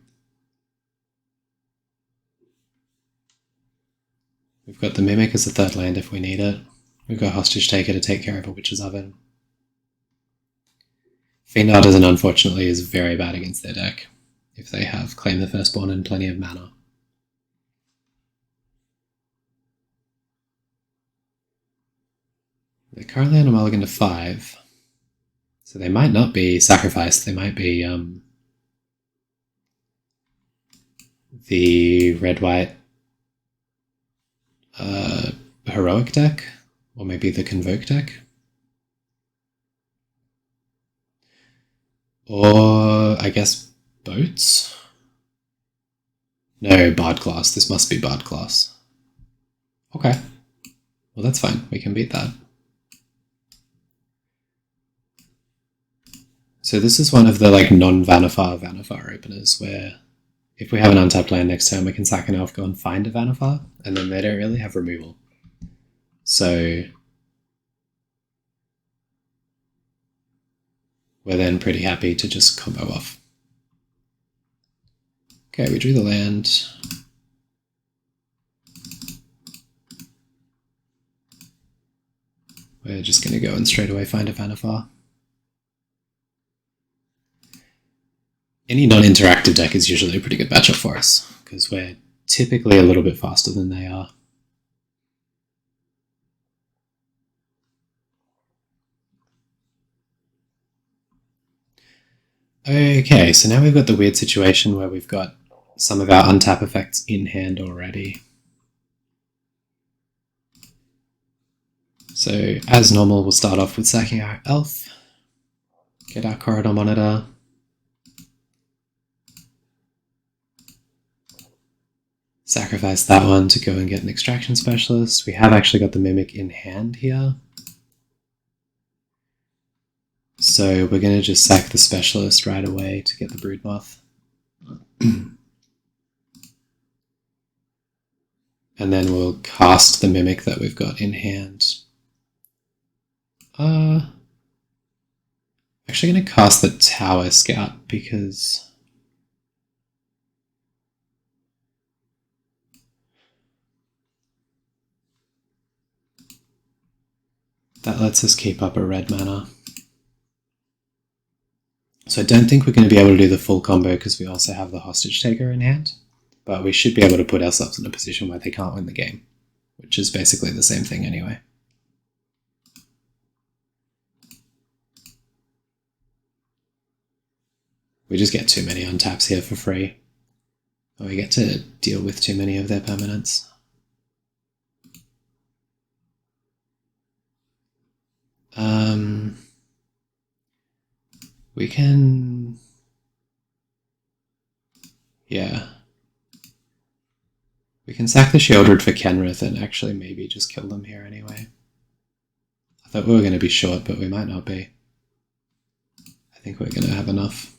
we've got the Mimic as a third land if we need it. We've got Hostage Taker to take care of a Witch's Oven. Fiend Artisan, unfortunately, is very bad against their deck if they have Claim the Firstborn and plenty of mana. They're currently on a mulligan to 5, so they might not be sacrificed, they might be the red-white heroic deck, or maybe the Convoke deck. Or, I guess, boats? No, Bard class. This must be Bard class. Okay. Well, that's fine. We can beat that. So this is one of the non-Vannifar openers where if we have an untapped land next turn, we can sack an elf, go and find a Vannifar, and then they don't really have removal. So we're then pretty happy to just combo off. Okay, we drew the land. We're just going to go and straight away find a Vannifar. Any non-interactive deck is usually a pretty good matchup for us, because we're typically a little bit faster than they are. Okay, so now we've got the weird situation where we've got some of our untap effects in hand already. So as normal, we'll start off with sacking our elf, get our corridor monitor, sacrifice that one to go and get an extraction specialist. We have actually got the Mimic in hand here. So we're going to just sack the specialist right away to get the Broodmoth. And then we'll cast the Mimic that we've got in hand. Actually going to cast the Tower Scout because that lets us keep up a red mana. So I don't think we're going to be able to do the full combo because we also have the Hostage Taker in hand, but we should be able to put ourselves in a position where they can't win the game, which is basically the same thing anyway. We just get too many untaps here for free. Or we get to deal with too many of their permanents. We can... yeah. We can sack the Sheoldred for Kenrith and actually maybe just kill them here anyway. I thought we were going to be short, but we might not be. I think we're going to have enough.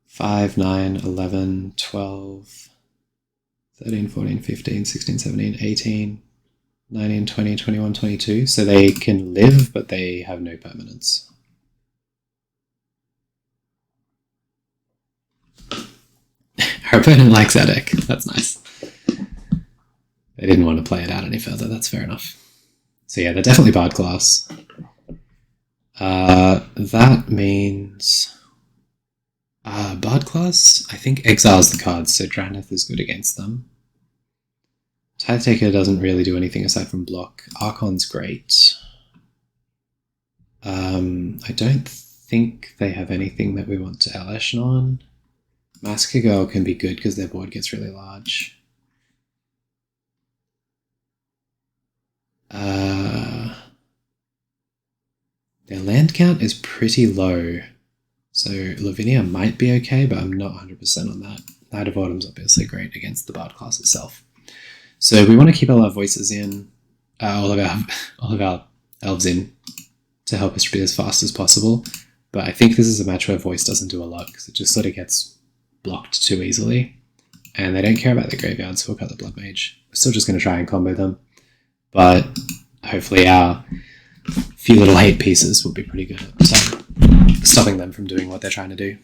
5, 9, 11, 12, 13, 14, 15, 16, 17, 18, 19, 20, 21, 22. So they can live, but they have no permanence. Our opponent likes our deck. That's nice. They didn't want to play it out any further. That's fair enough. So yeah, they're definitely Bard class. That means... Bard class, I think exiles the cards, so Drannith is good against them. Tithe Taker doesn't really do anything aside from block. Archon's great. I don't think they have anything that we want to Elesh on. Massacre Girl can be good because their board gets really large. Their land count is pretty low. So Lavinia might be okay, but I'm not 100% on that. Knight of Autumn's obviously great against the Bard class itself. So we want to keep all our voices in, all of our elves in. to help us be as fast as possible. But I think this is a match where voice doesn't do a lot because it just sort of gets blocked too easily. And they don't care about the graveyard, so we'll cut the Blood Mage. We're still just going to try and combo them. But hopefully our few little hate pieces will be pretty good at stopping them from doing what they're trying to do.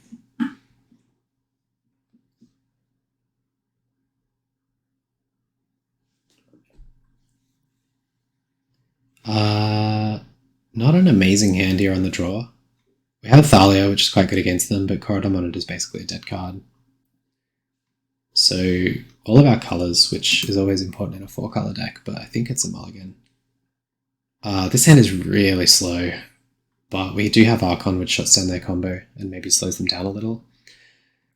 Not an amazing hand here on the draw. We have Thalia, which is quite good against them, but Corridor Monitor is basically a dead card. So all of our colours, which is always important in a 4-colour deck, but I think it's a mulligan. This hand is really slow, but we do have Archon, which shuts down their combo and maybe slows them down a little.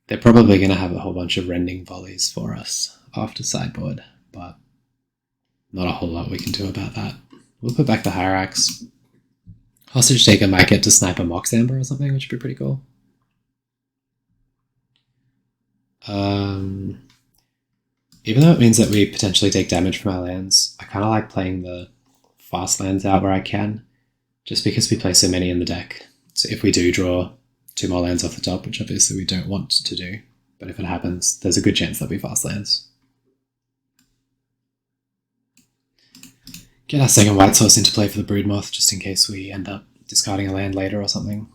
They're probably going to have a whole bunch of rending volleys for us after sideboard, but not a whole lot we can do about that. We'll put back the Hyrax. Hostage Taker might get to snipe a Mox Amber or something, which would be pretty cool. Even though it means that we potentially take damage from our lands, I kind of like playing the fast lands out where I can, just because we play so many in the deck. So if we do draw 2 more lands off the top, which obviously we don't want to do, but if it happens, there's a good chance there'll be fast lands. Get our second white source into play for the Broodmoth, just in case we end up discarding a land later or something.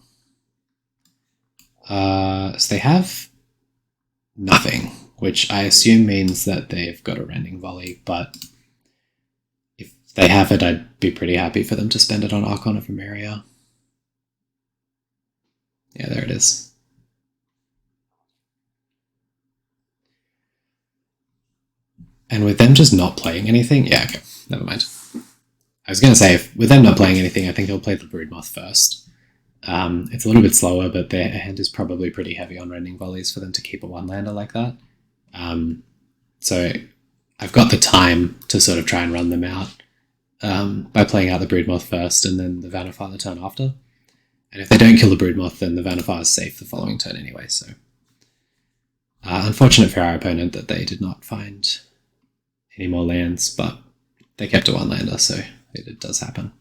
So they have nothing, which I assume means that they've got a rending volley, but if they have it, I'd be pretty happy for them to spend it on Archon of Emeria. Yeah, there it is. And with them just not playing anything, yeah, okay, never mind. I was going to say, with them not playing anything, I think they'll play the Broodmoth first. It's a little bit slower, but their hand is probably pretty heavy on rending volleys for them to keep a one-lander like that. So I've got the time to sort of try and run them out by playing out the Broodmoth first and then the Vannifar the turn after. And if they don't kill the Broodmoth, then the Vannifar is safe the following turn anyway. So unfortunate for our opponent that they did not find any more lands, but they kept a one-lander, so it does happen.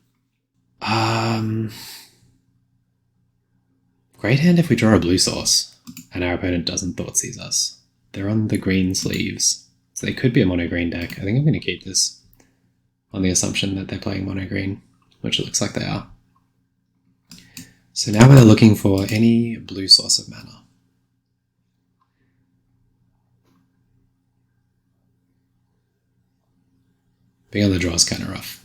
Great hand if we draw a blue source and our opponent doesn't Thoughtseize us. They're on the green sleeves, so they could be a mono-green deck. I think I'm going to keep this on the assumption that they're playing mono-green, which it looks like they are. So now we're looking for any blue source of mana. Being on the draw is kind of rough.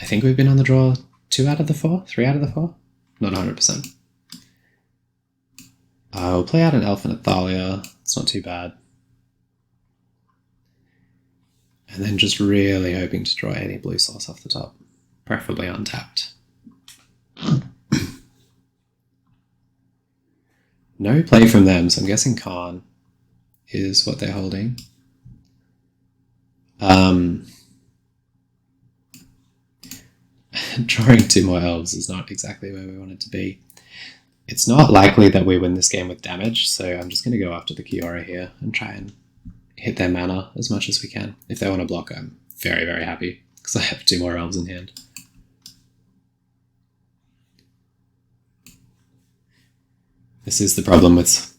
I think we've been on the draw 2 out of the 4? 3 out of the 4? Not 100%. We'll play out an Elf and a Thalia. It's not too bad. And then just really hoping to draw any blue source off the top. Preferably untapped. No play from them, so I'm guessing Khan is what they're holding. Drawing 2 more elves is not exactly where we want it to be. It's not likely that we win this game with damage, so I'm just going to go after the Kiora here and try and hit their mana as much as we can. If they want to block, I'm very, very happy, because I have 2 more elves in hand. This is the problem with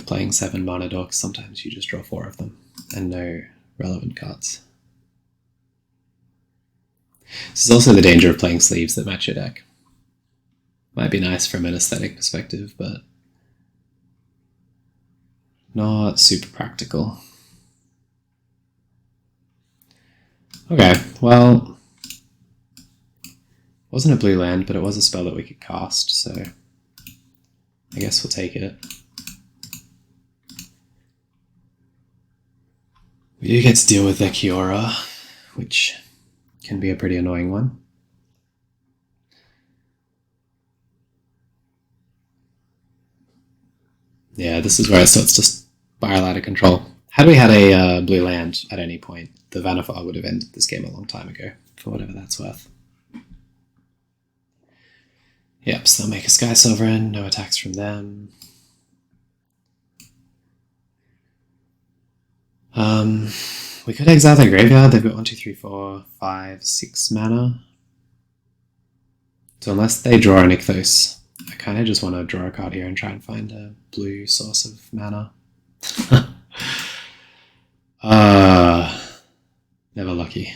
playing 7 mana dorks. Sometimes you just draw 4 of them, and no relevant cards. This is also the danger of playing sleeves that match your deck. Might be nice from an aesthetic perspective, but not super practical. Okay, well, wasn't a blue land, but it was a spell that we could cast, so I guess we'll take it. We do get to deal with their Kiora, which can be a pretty annoying one. Yeah, this is where it starts to spiral out of control. Had we had a blue land at any point, the Vannifar would have ended this game a long time ago, for whatever that's worth. Yep, so they'll make a Sky Sovereign, no attacks from them. We could exile their graveyard. They've got 1, 2, 3, 4, 5, 6 mana. So unless they draw an Ichthos, I kind of just want to draw a card here and try and find a blue source of mana. Never lucky.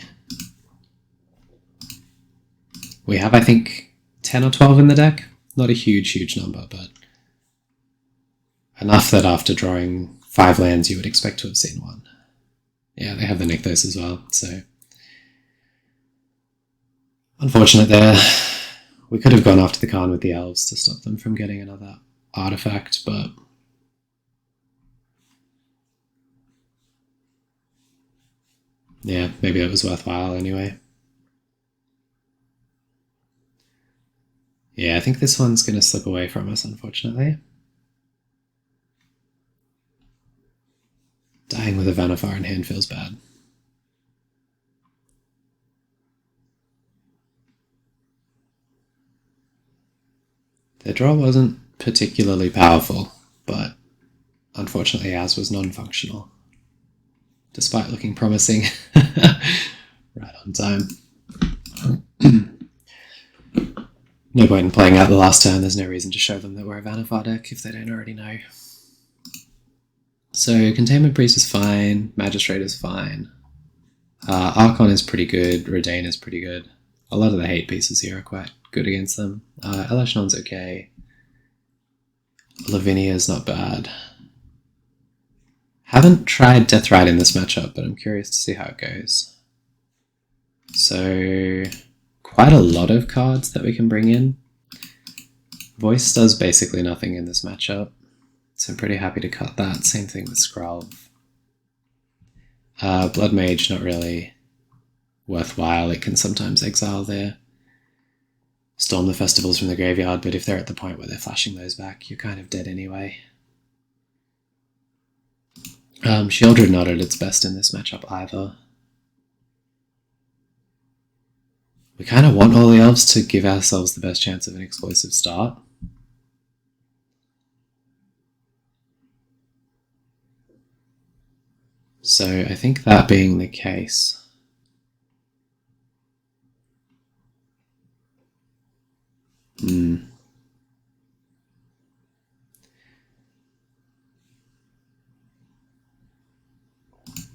We have, I think, 10 or 12 in the deck. Not a huge number, but enough that after drawing 5 lands you would expect to have seen one. Yeah, they have the Nykthos as well, so unfortunate there. We could have gone after the Khan with the elves to stop them from getting another artifact, but yeah, maybe it was worthwhile anyway. Yeah, I think this one's going to slip away from us, unfortunately. Dying with a Vannifar in hand feels bad. Their draw wasn't particularly powerful, but unfortunately ours was non-functional, despite looking promising. Right on time. No point in playing out the last turn, there's no reason to show them that we're a Vannifar deck if they don't already know. So Containment Priest is fine, Magistrate is fine, Archon is pretty good, Redain is pretty good. A lot of the hate pieces here are quite good against them. Elashnon's okay. Lavinia's not bad. Haven't tried Deathrite in this matchup, but I'm curious to see how it goes. So quite a lot of cards that we can bring in. Voice does basically nothing in this matchup, so I'm pretty happy to cut that. Same thing with Skrulv. Blood Mage, not really worthwhile. It can sometimes exile their Storm the Festivals from the graveyard, but if they're at the point where they're flashing those back, you're kind of dead anyway. Shieldred not at its best in this matchup either. We kind of want all the elves to give ourselves the best chance of an explosive start. So I think that being the case,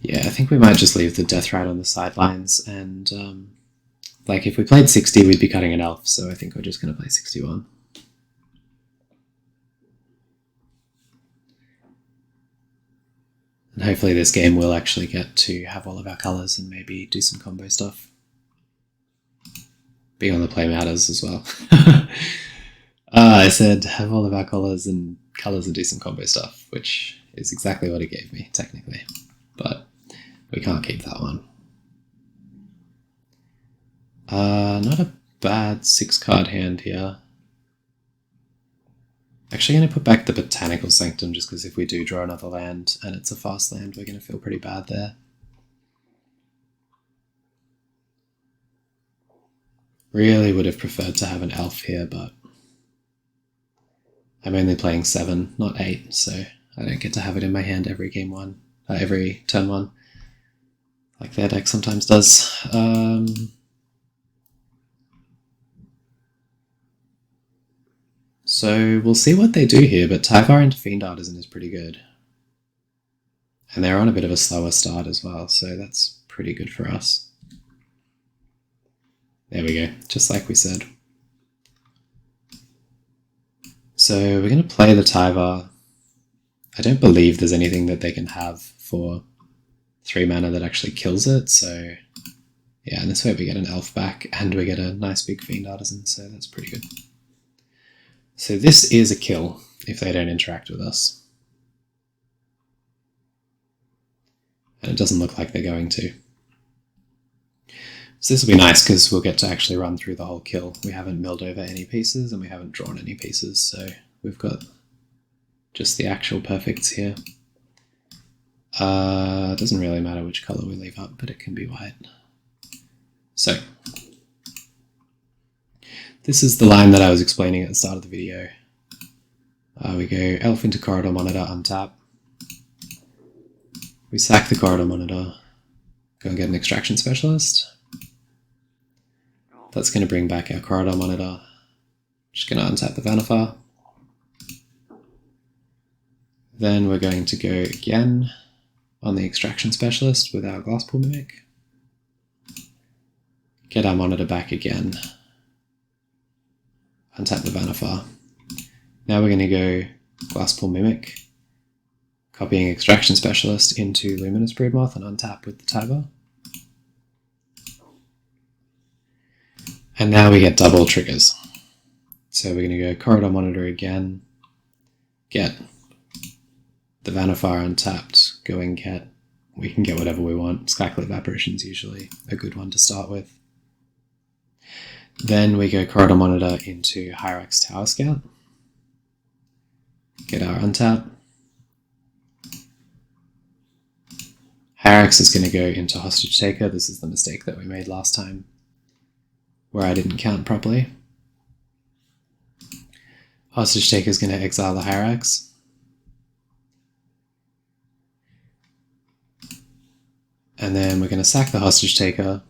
yeah, I think we might just leave the Deathrite on the sidelines, and like if we played 60 we'd be cutting an elf, so I think we're just going to play 61. And hopefully this game will actually get to have all of our colours and maybe do some combo stuff. Being on the play matters as well. I said have all of our colours and do some combo stuff, which is exactly what it gave me, technically. But we can't keep that one. Not a bad 6-card hand here. Actually going to put back the Botanical Sanctum just because if we do draw another land and it's a fast land, we're going to feel pretty bad there. Really would have preferred to have an elf here, but I'm only playing 7, not 8, so I don't get to have it in my hand every every turn 1, like their deck sometimes does. So we'll see what they do here, but Tyvar into Fiend Artisan is pretty good. And they're on a bit of a slower start as well, so that's pretty good for us. There we go, just like we said. So we're going to play the Tyvar. I don't believe there's anything that they can have for 3 mana that actually kills it, so yeah, and this way we get an elf back and we get a nice big Fiend Artisan, so that's pretty good. So this is a kill if they don't interact with us. And it doesn't look like they're going to. So this will be nice because we'll get to actually run through the whole kill. We haven't milled over any pieces and we haven't drawn any pieces, so we've got just the actual perfects here. It doesn't really matter which colour we leave up, but it can be white. So this is the line that I was explaining at the start of the video. We go Elf into Corridor Monitor, untap. We sack the Corridor Monitor, go and get an Extraction Specialist. That's going to bring back our Corridor Monitor. Just going to untap the Vannifar. Then we're going to go again on the Extraction Specialist with our Glasspool Mimic. Get our monitor back again. Untap the Vannifar. Now we're going to go Glasspool Mimic, copying Extraction Specialist into Luminous Broodmoth and untap with the Tiber. And now we get double triggers. So we're going to go Corridor Monitor again, get the Vannifar untapped, go and get, we can get whatever we want. Skyclip Apparition is usually a good one to start with. Then we go Corridor Monitor into Hyrax Tower Scout, get our untap. Hyrax is going to go into Hostage Taker. This is the mistake that we made last time, where I didn't count properly. Hostage Taker is going to exile the Hyrax. And then we're going to sack the Hostage Taker,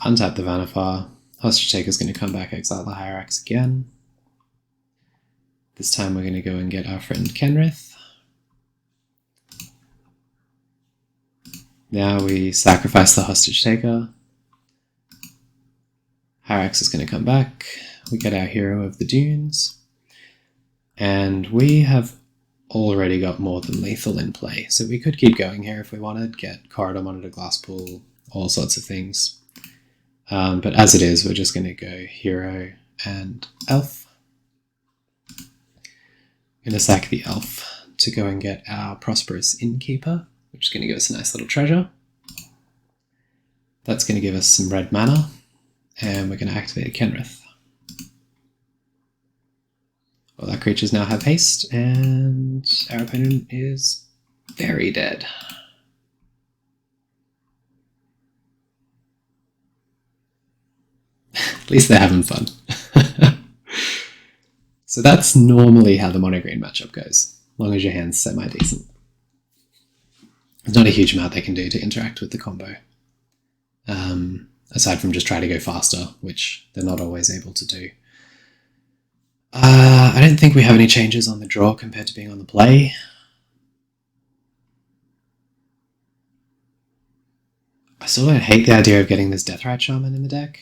untap the Vannifar. Hostage Taker is going to come back, exile the Hyrax again. This time we're going to go and get our friend Kenrith. Now we sacrifice the Hostage Taker. Hyrax is going to come back. We get our Hero of the Dunes. And we have already got more than lethal in play, so we could keep going here if we wanted, get Corridor Monitor, Glasspool, all sorts of things. But as it is, we're just going to go Hero and Elf. I'm going to sack the Elf to go and get our Prosperous Innkeeper, which is going to give us a nice little treasure. That's going to give us some red mana, and we're going to activate Kenrith. Well, our creatures now have haste, and our opponent is very dead. At least they're having fun. So that's normally how the mono-green matchup goes, as long as your hand's semi-decent. There's not a huge amount they can do to interact with the combo, aside from just try to go faster, which they're not always able to do. I don't think we have any changes on the draw compared to being on the play. I still don't hate the idea of getting this Deathrite Shaman in the deck.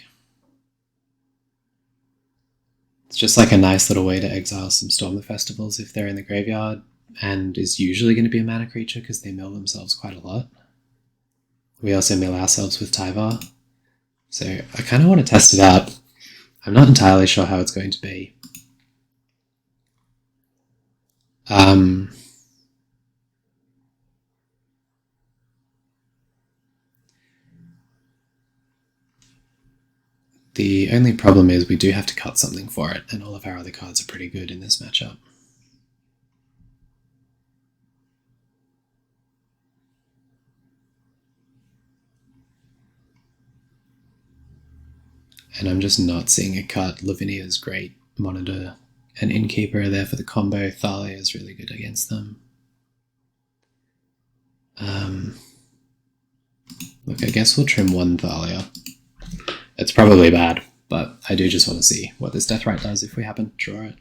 It's just like a nice little way to exile some Storm the Festivals if they're in the graveyard, and is usually going to be a mana creature because they mill themselves quite a lot. We also mill ourselves with Tyvar. So I kind of want to test it out. I'm not entirely sure how it's going to be. The only problem is we do have to cut something for it, and all of our other cards are pretty good in this matchup. And I'm just not seeing a cut. Lavinia's great. Monitor and Innkeeper are there for the combo. Thalia is really good against them. Look, I guess we'll trim one Thalia. It's probably bad, but I do just want to see what this Deathrite does if we happen to draw it.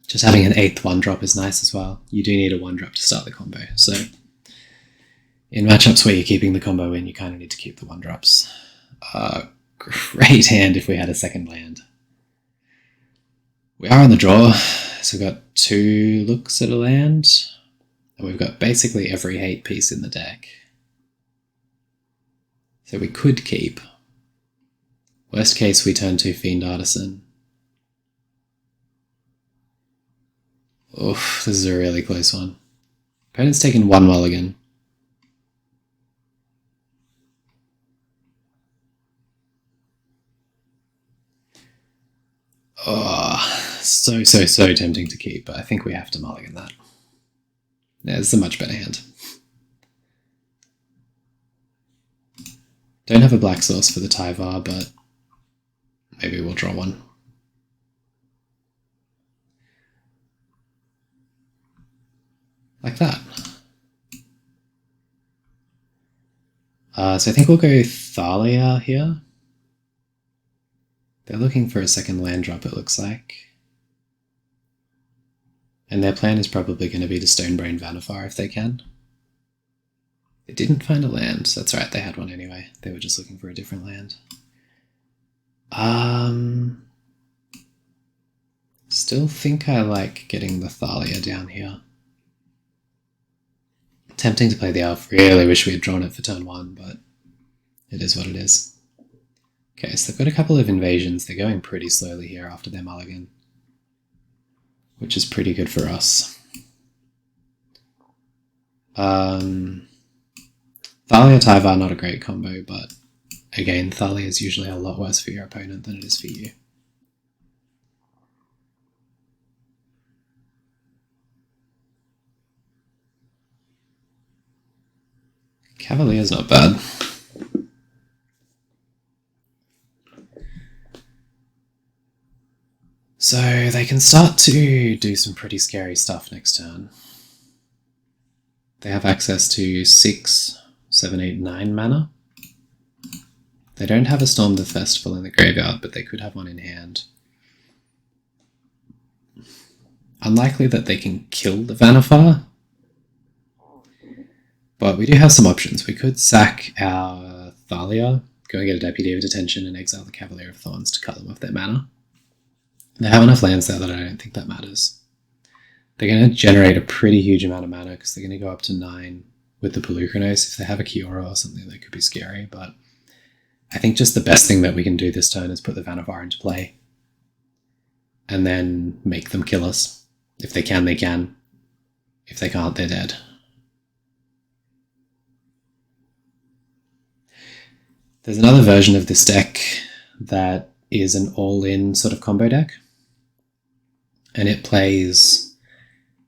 Just having an 8th 1-drop is nice as well. You do need a 1-drop to start the combo, so in matchups where you're keeping the combo in, you kind of need to keep the 1-drops. Great hand if we had a second land. We are on the draw, so we've got 2 looks at a land, and we've got basically every hate piece in the deck. So we could keep. Worst case, we turn to Fiend Artisan. Oof, this is a really close one. Opponent's taken 1 mulligan. Oh, so tempting to keep, but I think we have to mulligan that. Yeah, it's a much better hand. Don't have a black source for the Tyvar, but maybe we'll draw one. Like that. So I think we'll go Thalia here. They're looking for a second land drop, it looks like. And their plan is probably going to be to Stonebrain Vannifar if they can. They didn't find a land. That's right, they had one anyway. They were just looking for a different land. Still think I like getting the Thalia down here. Tempting to play the Elf. Really wish we had drawn it for turn 1, but it is what it is. Okay, so they've got a couple of invasions. They're going pretty slowly here after their mulligan, which is pretty good for us. Thalia Tyvar, not a great combo, but again, Thalia is usually a lot worse for your opponent than it is for you. Cavalier's not bad. So they can start to do some pretty scary stuff next turn. They have access to 6, 7, 8, 9 mana. They don't have a Storm the Festival in the graveyard, but they could have one in hand. Unlikely that they can kill the Vannifar, but we do have some options. We could sack our Thalia, go and get a Deputy of Detention, and exile the Cavalier of Thorns to cut them off their mana. They have enough lands there that I don't think that matters. They're going to generate a pretty huge amount of mana because they're going to go up to 9 with the Pelucranos. If they have a Kiora or something, that could be scary, but I think just the best thing that we can do this turn is put the Vannifar into play and then make them kill us. If they can, they can. If they can't, they're dead. There's another version of this deck that is an all-in sort of combo deck, and it plays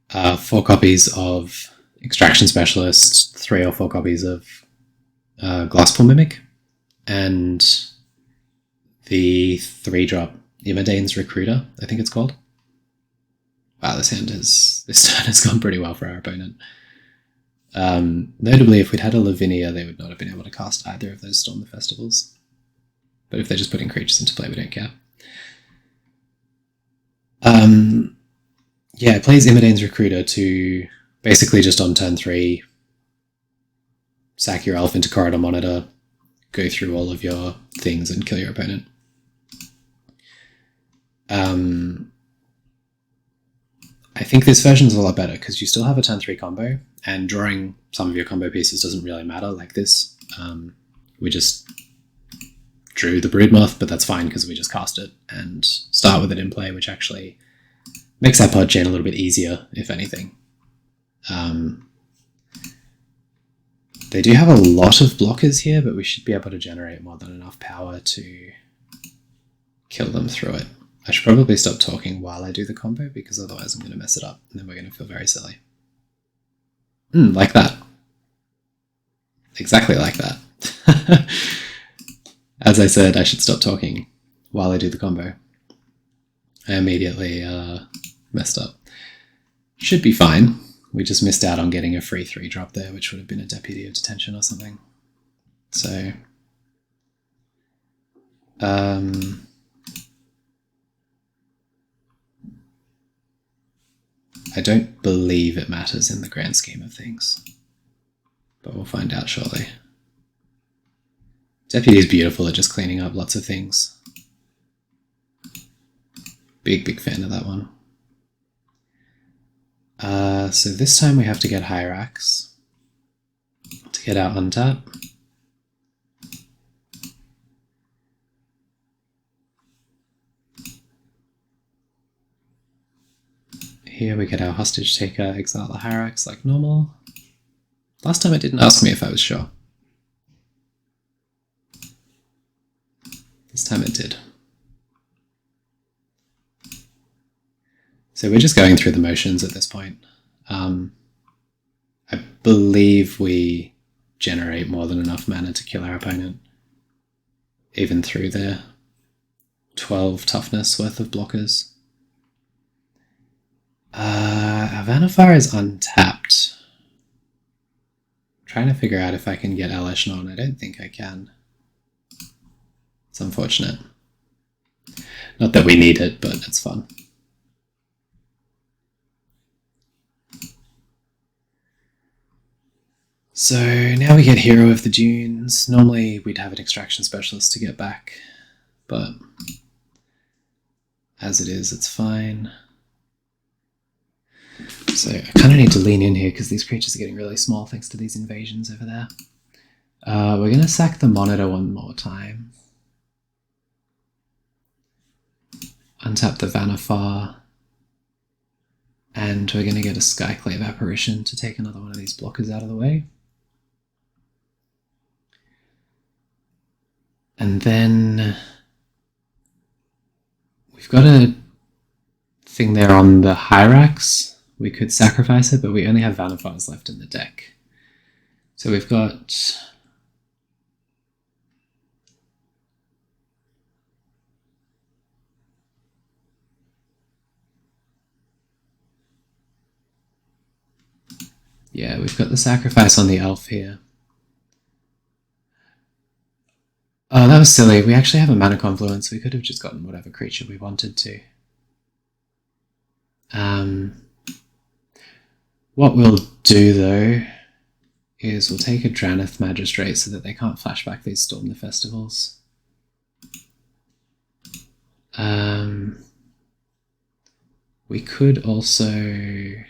4 copies of Extraction Specialist, 3 or 4 copies of Glasspool Mimic, and the 3-drop Imadane's Recruiter, I think it's called. Wow, this turn has gone pretty well for our opponent. Notably, if we'd had a Lavinia, they would not have been able to cast either of those Storm the Festivals. But if they're just putting creatures into play, we don't care. Yeah, it plays Imadane's Recruiter to basically just on turn 3 sack your elf into Corridor Monitor, go through all of your things and kill your opponent. I think this version is a lot better because you still have a turn 3 combo, and drawing some of your combo pieces doesn't really matter like this. We just drew the Broodmoth, but that's fine because we just cast it and start with it in play, which actually makes our pod chain a little bit easier, if anything. They do have a lot of blockers here, but we should be able to generate more than enough power to kill them through it. I should probably stop talking while I do the combo, because otherwise I'm going to mess it up, and then we're going to feel very silly. Like that. Exactly like that. As I said, I should stop talking while I do the combo. I immediately messed up. Should be fine. We just missed out on getting a free 3-drop there, which would have been a Deputy of Detention or something. So... I don't believe it matters in the grand scheme of things, but we'll find out shortly. Deputy is beautiful at just cleaning up lots of things. Big fan of that one. So this time we have to get Hyrax to get out untap. Here we get our Hostage Taker, exile the Hyrax like normal. Last time it didn't ask me if I was sure. This time it did. So we're just going through the motions at this point. I believe we generate more than enough mana to kill our opponent, even through their 12 toughness worth of blockers. Our Vannifar is untapped. I'm trying to figure out if I can get Elesh on. I don't think I can. It's unfortunate. Not that we need it, but it's fun. So now we get Hero of the Dunes. Normally we'd have an Extraction Specialist to get back, but as it is, it's fine. So I kind of need to lean in here because these creatures are getting really small thanks to these invasions over there. We're going to sack the Monitor one more time. Untap the Vannifar. And we're going to get a Skyclave Apparition to take another one of these blockers out of the way. And then we've got a thing there on the Hyrax. We could sacrifice it, but we only have Vannifars left in the deck. So we've got... Yeah, we've got the sacrifice on the elf here. Oh, that was silly. We actually have a mana confluence. We could have just gotten whatever creature we wanted to. What we'll do, though, is we'll take a Dranith Magistrate so that they can't flashback these Storm the Festivals. We could also...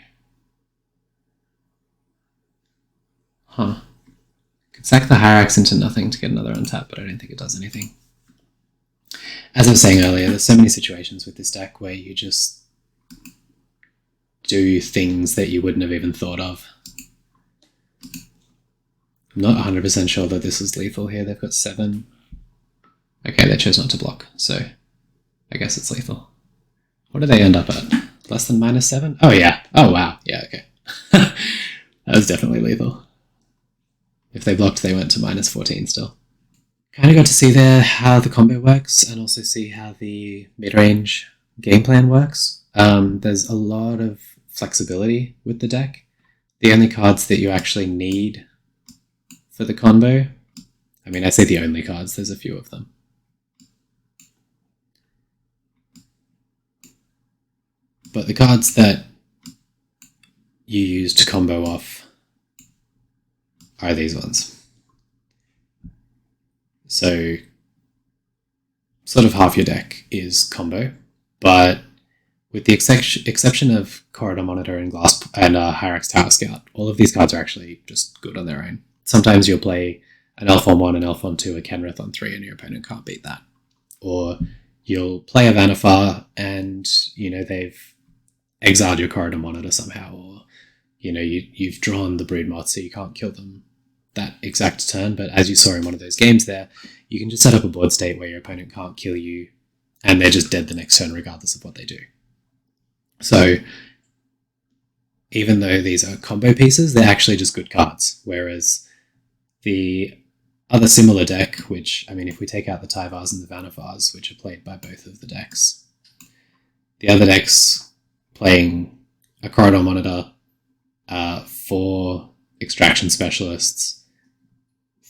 Could sack the Hyrax into nothing to get another untap, but I don't think it does anything. As I was saying earlier, there's so many situations with this deck where you just do things that you wouldn't have even thought of. I'm not 100% sure that this is lethal here. They've got 7. Okay, they chose not to block, so I guess it's lethal. What do they end up at? Less than -7? Oh yeah. Oh wow. Yeah, okay. That was definitely lethal. If they blocked, they went to -14 still. Kind of got to see there how the combo works and also see how the mid-range game plan works. There's a lot of flexibility with the deck. The only cards that you actually need for the combo, I mean, I say the only cards, there's a few of them. But the cards that you use to combo off are these ones. So sort of half your deck is combo, but with the exception of Corridor Monitor and Hyrax Tower Scout, all of these cards are actually just good on their own. Sometimes you'll play an Elf on 1, an Elf on 2, a Kenrith on 3, and your opponent can't beat that. Or you'll play a Vannifar and, you know, they've exiled your Corridor Monitor somehow, or, you know, you've drawn the Broodmoth so you can't kill them that exact turn, but as you saw in one of those games there, you can just set up a board state where your opponent can't kill you and they're just dead the next turn regardless of what they do. So even though these are combo pieces, they're actually just good cards, whereas the other similar deck, which, I mean, if we take out the Tyvars and the Vannifars, which are played by both of the decks, the other deck's playing a Corridor Monitor, 4 Extraction Specialists,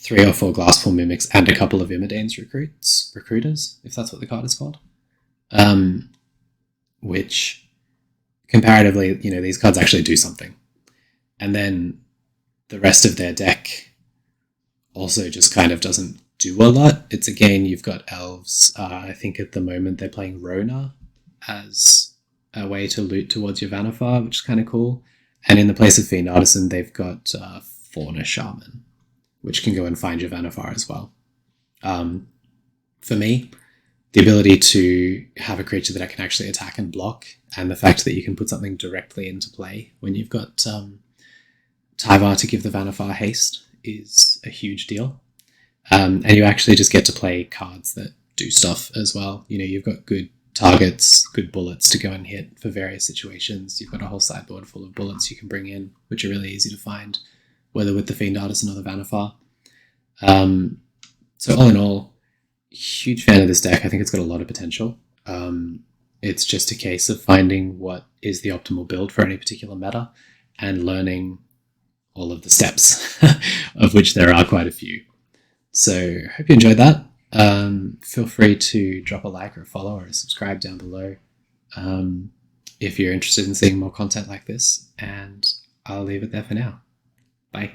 3 or 4 Glasspool Mimics, and a couple of Imidane's Recruiters, if that's what the card is called. Which, comparatively, you know, these cards actually do something. And then the rest of their deck also just kind of doesn't do a lot. It's, again, you've got Elves. I think at the moment they're playing Rona as a way to loot towards your Vannifar, which is kind of cool. And in the place of Fiend Artisan, they've got Fauna Shaman, which can go and find your Vannifar as well. For me, the ability to have a creature that I can actually attack and block, and the fact that you can put something directly into play when you've got Tyvar to give the Vannifar haste is a huge deal. And you actually just get to play cards that do stuff as well. You know, you've got good targets, good bullets to go and hit for various situations. You've got a whole sideboard full of bullets you can bring in, which are really easy to find, whether with the Fiend Artisan or the Vannifar. So all in all, huge fan of this deck. I think it's got a lot of potential. It's just a case of finding what is the optimal build for any particular meta and learning all of the steps, of which there are quite a few. So hope you enjoyed that. Feel free to drop a like or a follow or a subscribe down below if you're interested in seeing more content like this, and I'll leave it there for now. Bye.